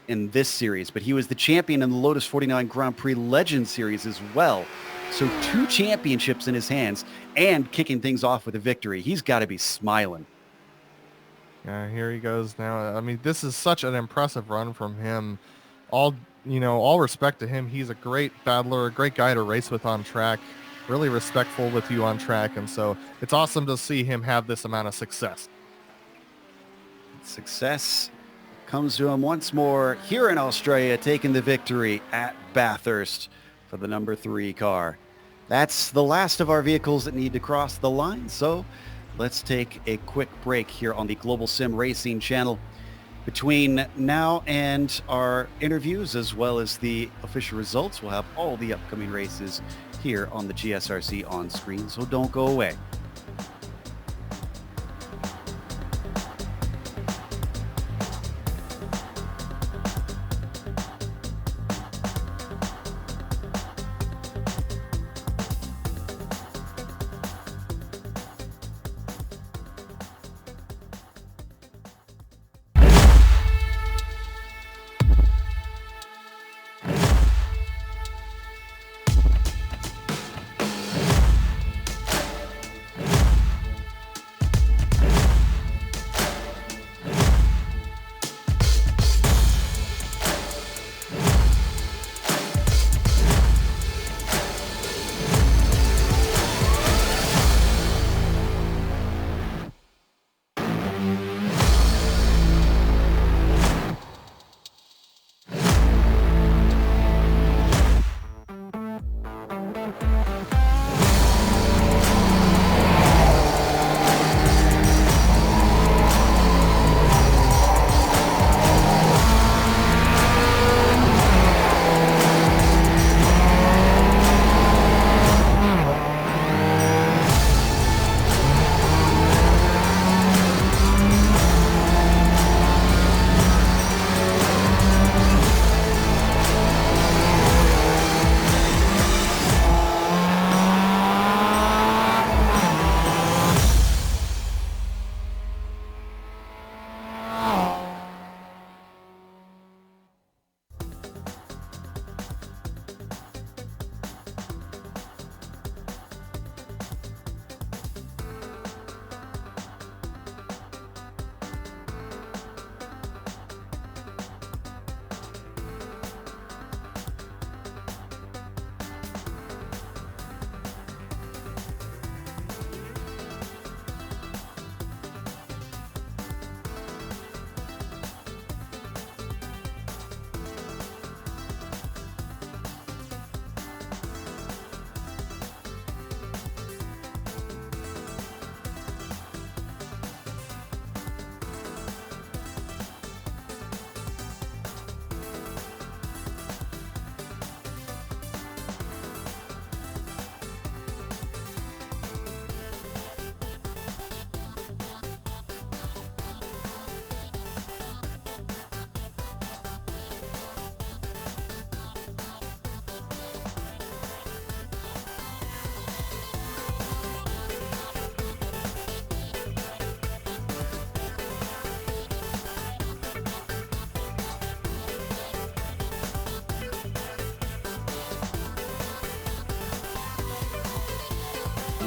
in this series, but he was the champion in the Lotus 49 Grand Prix Legend Series as well. So 2 championships in his hands and kicking things off with a victory. He's got to be smiling. Yeah, here he goes now. I mean, this is such an impressive run from him. All respect to him. He's a great battler, a great guy to race with on track, really respectful with you on track. And so it's awesome to see him have this amount of success. Success comes to him once more here in Australia, taking the victory at Bathurst for the number 3 car. That's the last of our vehicles that need to cross the line, so let's take a quick break here on the Global Sim Racing channel. Between now and our interviews, as well as the official results, we'll have all the upcoming races here on the GSRC on screen, so don't go away.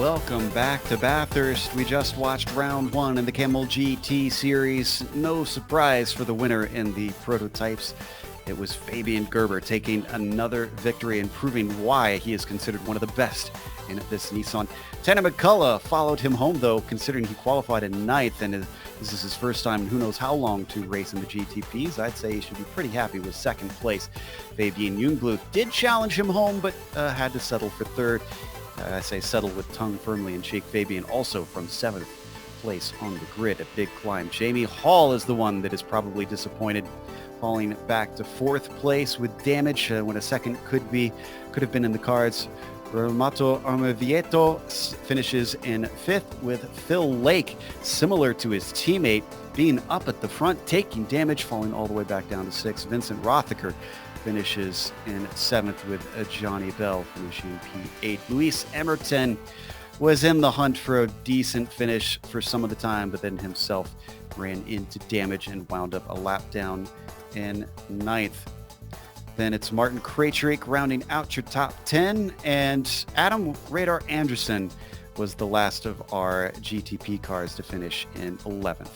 Welcome back to Bathurst. We just watched round 1 in the Kamel GT series. No surprise for the winner in the prototypes. It was Fabian Gerber taking another victory and proving why he is considered one of the best in this Nissan. Tanner McCullough followed him home, though, considering he qualified in 9th, and this is his first time in who knows how long to race in the GTPs. I'd say he should be pretty happy with 2nd place. Fabian Jungbluth did challenge him home, but had to settle for 3rd. I say settle with tongue firmly in cheek. Fabian also from 7th place on the grid, a big climb. Jamie Hall is the one that is probably disappointed, falling back to 4th place with damage when a second could have been in the cards. Romato Armavieto finishes in 5th with Phil Lake, similar to his teammate, being up at the front, taking damage, falling all the way back down to 6th. Vincent Rothacker finishes in 7th with Johnny Bell finishing P8. Luis Emerton was in the hunt for a decent finish for some of the time, but then himself ran into damage and wound up a lap down in 9th. Then it's Martin Krejcik rounding out your top 10, and Adam Radar Anderson was the last of our GTP cars to finish in 11th.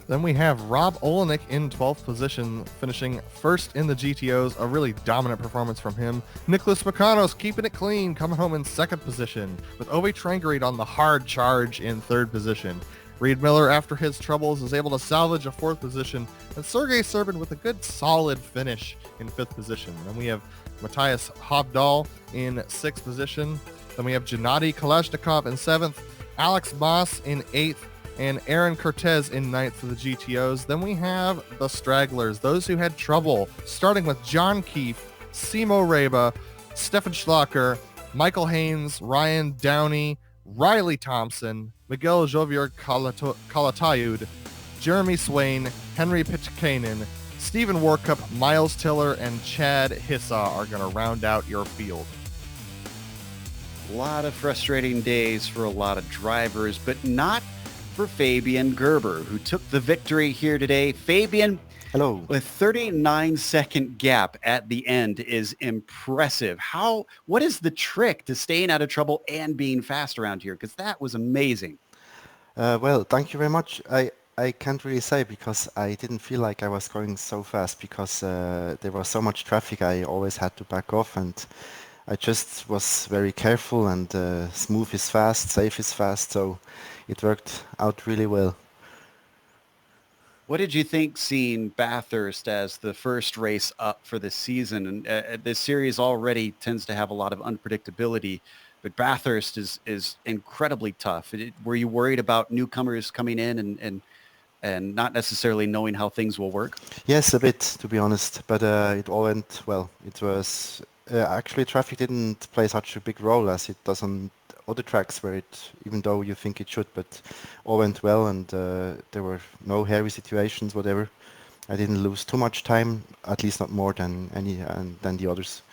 Then we have Rob Olenek in 12th position, finishing 1st in the GTOs, a really dominant performance from him. Nicholas Makanos keeping it clean, coming home in 2nd position, with Ove Trangereed on the hard charge in 3rd position. Reed Miller, after his troubles, is able to salvage a 4th position, and Sergei Serbin with a good solid finish in 5th position. Then we have Matthias Hobdahl in 6th position. Then we have Gennady Kalashnikov in 7th, Alex Moss in 8th, and Aaron Cortez in 9th for the GTOs. Then we have the stragglers, those who had trouble, starting with John Keefe, Simo Reba, Stefan Schlacker, Michael Haynes, Ryan Downey, Riley Thompson, Miguel Jovier Calatayud, Jeremy Swain, Henry Pitkanen, Stephen Warkup, Miles Tiller, and Chad Hissa are going to round out your field. A lot of frustrating days for a lot of drivers, but not for Fabian Gerber, who took the victory here today. Fabian, hello. A 39-second gap at the end is impressive. What is the trick to staying out of trouble and being fast around here? Because that was amazing. Well, thank you very much. I can't really say because I didn't feel like I was going so fast because there was so much traffic. I always had to back off, and I just was very careful, and smooth is fast, safe is fast, so it worked out really well. What did you think seeing Bathurst as the first race up for the season? And this series already tends to have a lot of unpredictability, but Bathurst is incredibly tough. Were you worried about newcomers coming in and not necessarily knowing how things will work? Yes, a bit, to be honest, but it all went well. It was actually traffic didn't play such a big role as it does on other tracks where even though you think it should, but all went well, and there were no hairy situations, whatever. I didn't lose too much time, at least not more than the others.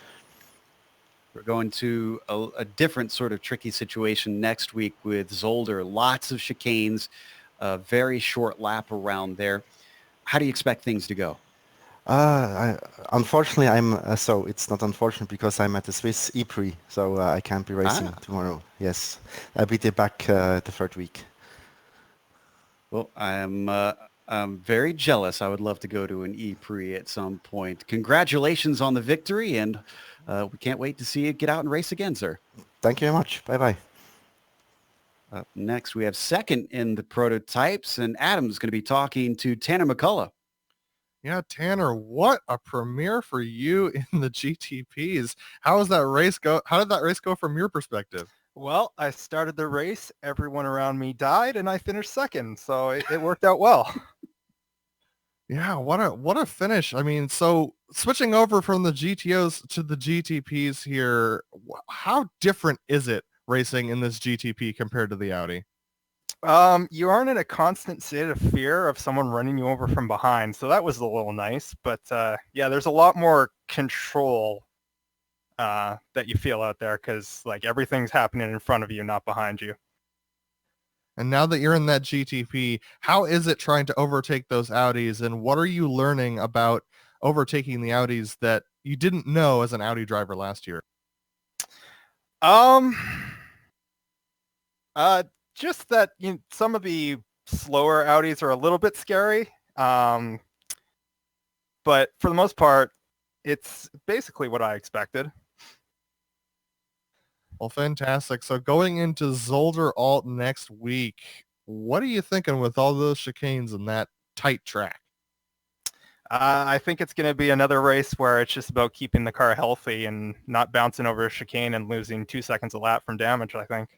We're going to a different sort of tricky situation next week with Zolder. Lots of chicanes, a very short lap around there. How do you expect things to go? Unfortunately, so it's not unfortunate because I'm at the Swiss E-Prix, so I can't be racing tomorrow. Yes, I'll be there back the 3rd week. Well, I'm very jealous. I would love to go to an E-Prix at some point. Congratulations on the victory, and we can't wait to see you get out and race again, sir. Thank you very much. Bye-bye. Up next, we have 2nd in the prototypes, and Adam's going to be talking to Tanner McCullough. Yeah, Tanner, what a premiere for you in the GTPs. How did that race go from your perspective? Well, I started the race, everyone around me died, and I finished 2nd, so it worked out well. Yeah, what a finish. I mean, so switching over from the GTOs to the GTPs here, how different is it racing in this GTP compared to the Audi? You aren't in a constant state of fear of someone running you over from behind, so that was a little nice. But yeah, there's a lot more control that you feel out there because like everything's happening in front of you, not behind you. And now that you're in that GTP, how is it trying to overtake those Audis, and what are you learning about overtaking the Audis that you didn't know as an Audi driver last year? Just that some of the slower Audis are a little bit scary, but for the most part, it's basically what I expected. Well, fantastic. So going into Zolder Alt next week, what are you thinking with all those chicanes and that tight track? I think it's going to be another race where it's just about keeping the car healthy and not bouncing over a chicane and losing 2 seconds a lap from damage, I think.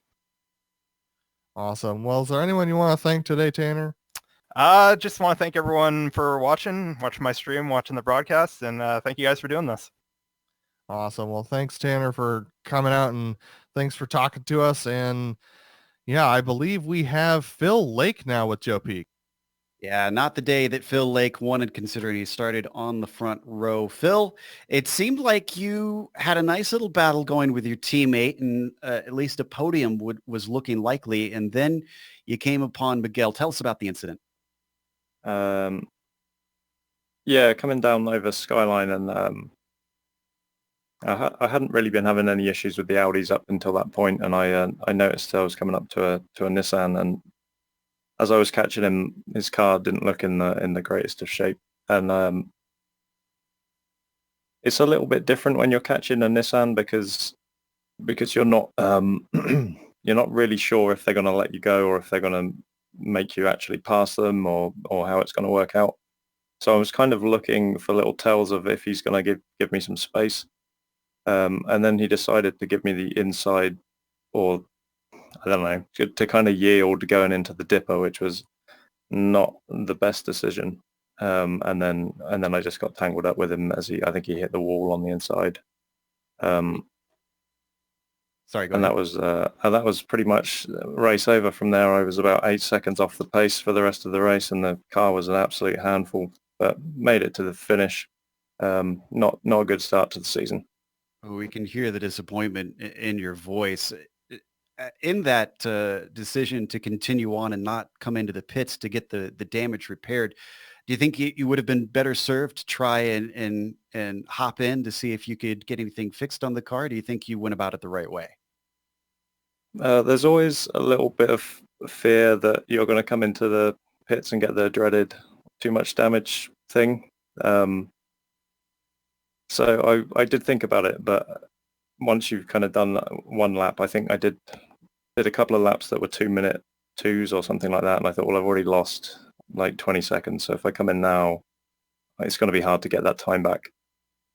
Awesome. Well, is there anyone you want to thank today, Tanner? Just want to thank everyone for watching my stream, watching the broadcast, and thank you guys for doing this. Awesome. Well, thanks, Tanner, for coming out, and thanks for talking to us. And yeah, I believe we have Phil Lake now with Joe Peak. Yeah, not the day that Phil Lake wanted, considering he started on the front row. Phil, it seemed like you had a nice little battle going with your teammate, and at least a podium was looking likely, and then you came upon Miguel. Tell us about the incident. Yeah, coming down over Skyline, and I hadn't really been having any issues with the Audis up until that point, and I noticed I was coming up to a Nissan, and as I was catching him, his car didn't look in the greatest of shape, and it's a little bit different when you're catching a Nissan because you're not you're not really sure if they're going to let you go or if they're going to make you actually pass them or how it's going to work out. So I was kind of looking for little tells of if he's going to give me some space, and then he decided to give me the inside, or I don't know, to kind of yield going into the dipper, which was not the best decision. And then I just got tangled up with him as I think he hit the wall on the inside. Sorry, go and ahead. That was pretty much race over. From there, I was about 8 seconds off the pace for the rest of the race, and the car was an absolute handful, but made it to the finish. Not a good start to the season. We can hear the disappointment in your voice. In that decision to continue on and not come into the pits to get the damage repaired, do you think you would have been better served to try and hop in to see if you could get anything fixed on the car? Do you think you went about it the right way? There's always a little bit of fear that you're going to come into the pits and get the dreaded too much damage thing. So I did think about it, but once you've kind of done one lap, I think I did a couple of laps that were 2-minute twos or something like that, and I thought, well, I've already lost like 20 seconds, so if I come in now, it's going to be hard to get that time back.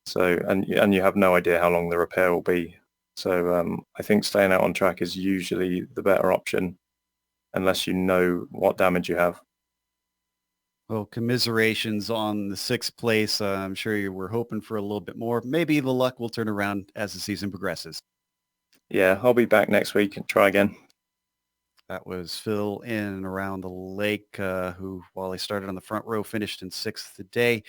So and you have no idea how long the repair will be. So I think staying out on track is usually the better option, unless you know what damage you have. Well, commiserations on the 6th place. I'm sure you were hoping for a little bit more. Maybe the luck will turn around as the season progresses. Yeah, I'll be back next week and try again. That was Phil in and around the lake, who, while he started on the front row, finished in 6th today.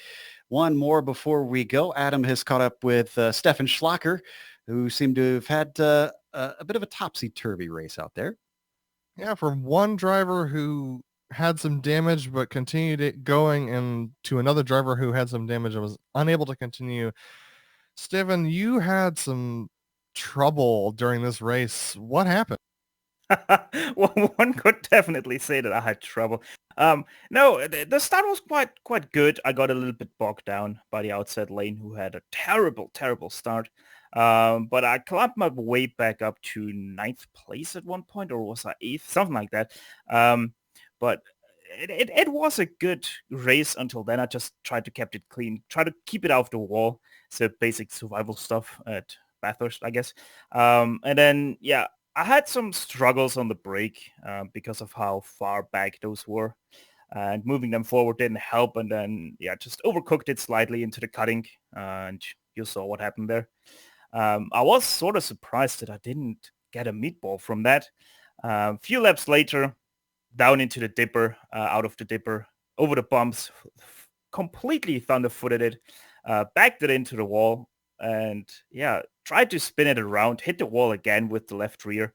One more before we go. Adam has caught up with Stefan Schlacker, who seemed to have had a bit of a topsy-turvy race out there. Yeah, from one driver who had some damage but continued it going, and to another driver who had some damage and was unable to continue. Stefan, you had some trouble during this race. What happened? Well, one could definitely say that I had trouble. No, the start was quite good. I got a little bit bogged down by the outside lane, who had a terrible start. But I climbed my way back up to 9th place at one point, or was I 8th? Something like that. But it was a good race until then. I just tried to keep it clean, try to keep it off the wall. So basic survival stuff at Bathurst, I guess. And then, yeah, I had some struggles on the brake because of how far back those were. And moving them forward didn't help. And then, yeah, just overcooked it slightly into the cutting. And you saw what happened there. I was sort of surprised that I didn't get a meatball from that. A few laps later, down into the dipper, out of the dipper, over the bumps, completely thunder-footed it, backed it into the wall, and yeah, tried to spin it around, hit the wall again with the left rear.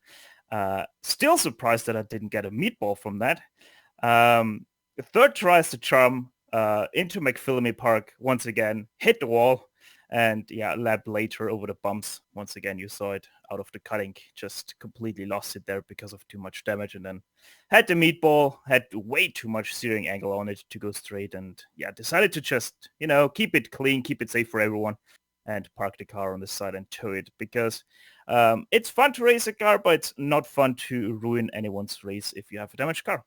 Still surprised that I didn't get a meatball from that. The third tries to charm into McPhillamy Park once again, hit the wall, And yeah, a lap later over the bumps, once again, you saw it out of the cutting, just completely lost it there because of too much damage. And then had the meatball, had way too much steering angle on it to go straight. And yeah, decided to just, keep it clean, keep it safe for everyone and park the car on the side and tow it because it's fun to race a car, but it's not fun to ruin anyone's race if you have a damaged car.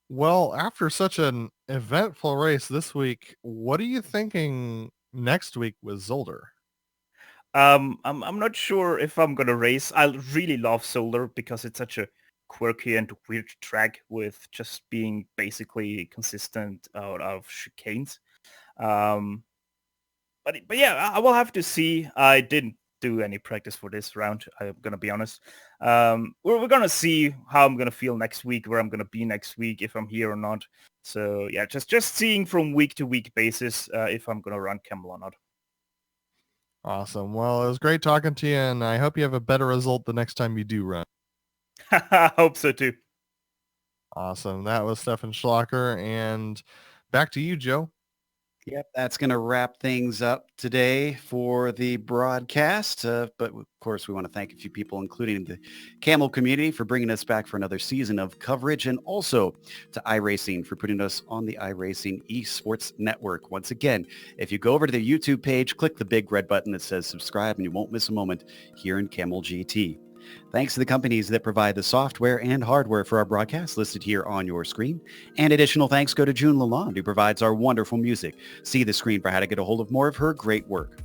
Well, after such an eventful race this week, what are you thinking next week with Zolder? I'm not sure if I'm gonna race. I really love Zolder because it's such a quirky and weird track with just being basically consistent out of chicanes. But yeah, I will have to see. I didn't do any practice for this round. I'm gonna be honest. We're gonna see how I'm gonna feel next week, where I'm gonna be next week, if I'm here or not. So yeah, just seeing from week to week basis if I'm gonna run Kamel or not. Awesome. Well, it was great talking to you, and I hope you have a better result the next time you do run. I hope so too. Awesome. That was Stefan Schlocker, and back to you, Joe. Yep, that's going to wrap things up today for the broadcast. But of course, we want to thank a few people, including the Kamel community, for bringing us back for another season of coverage, and also to iRacing for putting us on the iRacing eSports Network. Once again, if you go over to the YouTube page, click the big red button that says subscribe, and you won't miss a moment here in Kamel GT. Thanks to the companies that provide the software and hardware for our broadcast listed here on your screen. And additional thanks go to June Lalonde, who provides our wonderful music. See the screen for how to get a hold of more of her great work.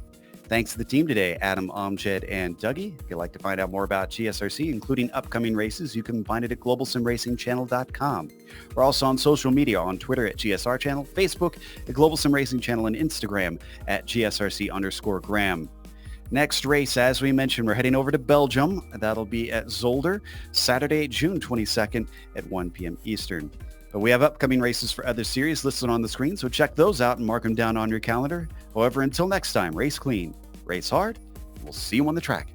Thanks to the team today, Adam, Amjed, and Dougie. If you'd like to find out more about GSRC, including upcoming races, you can find it at globalsimracingchannel.com. We're also on social media on Twitter at GSR Channel, Facebook at Global Sim Racing Channel, and Instagram at GSRC_Graham. Next race, as we mentioned, we're heading over to Belgium. That'll be at Zolder, Saturday, June 22nd at 1 p.m. Eastern. But we have upcoming races for other series listed on the screen, so check those out and mark them down on your calendar. However, until next time, race clean, race hard, and we'll see you on the track.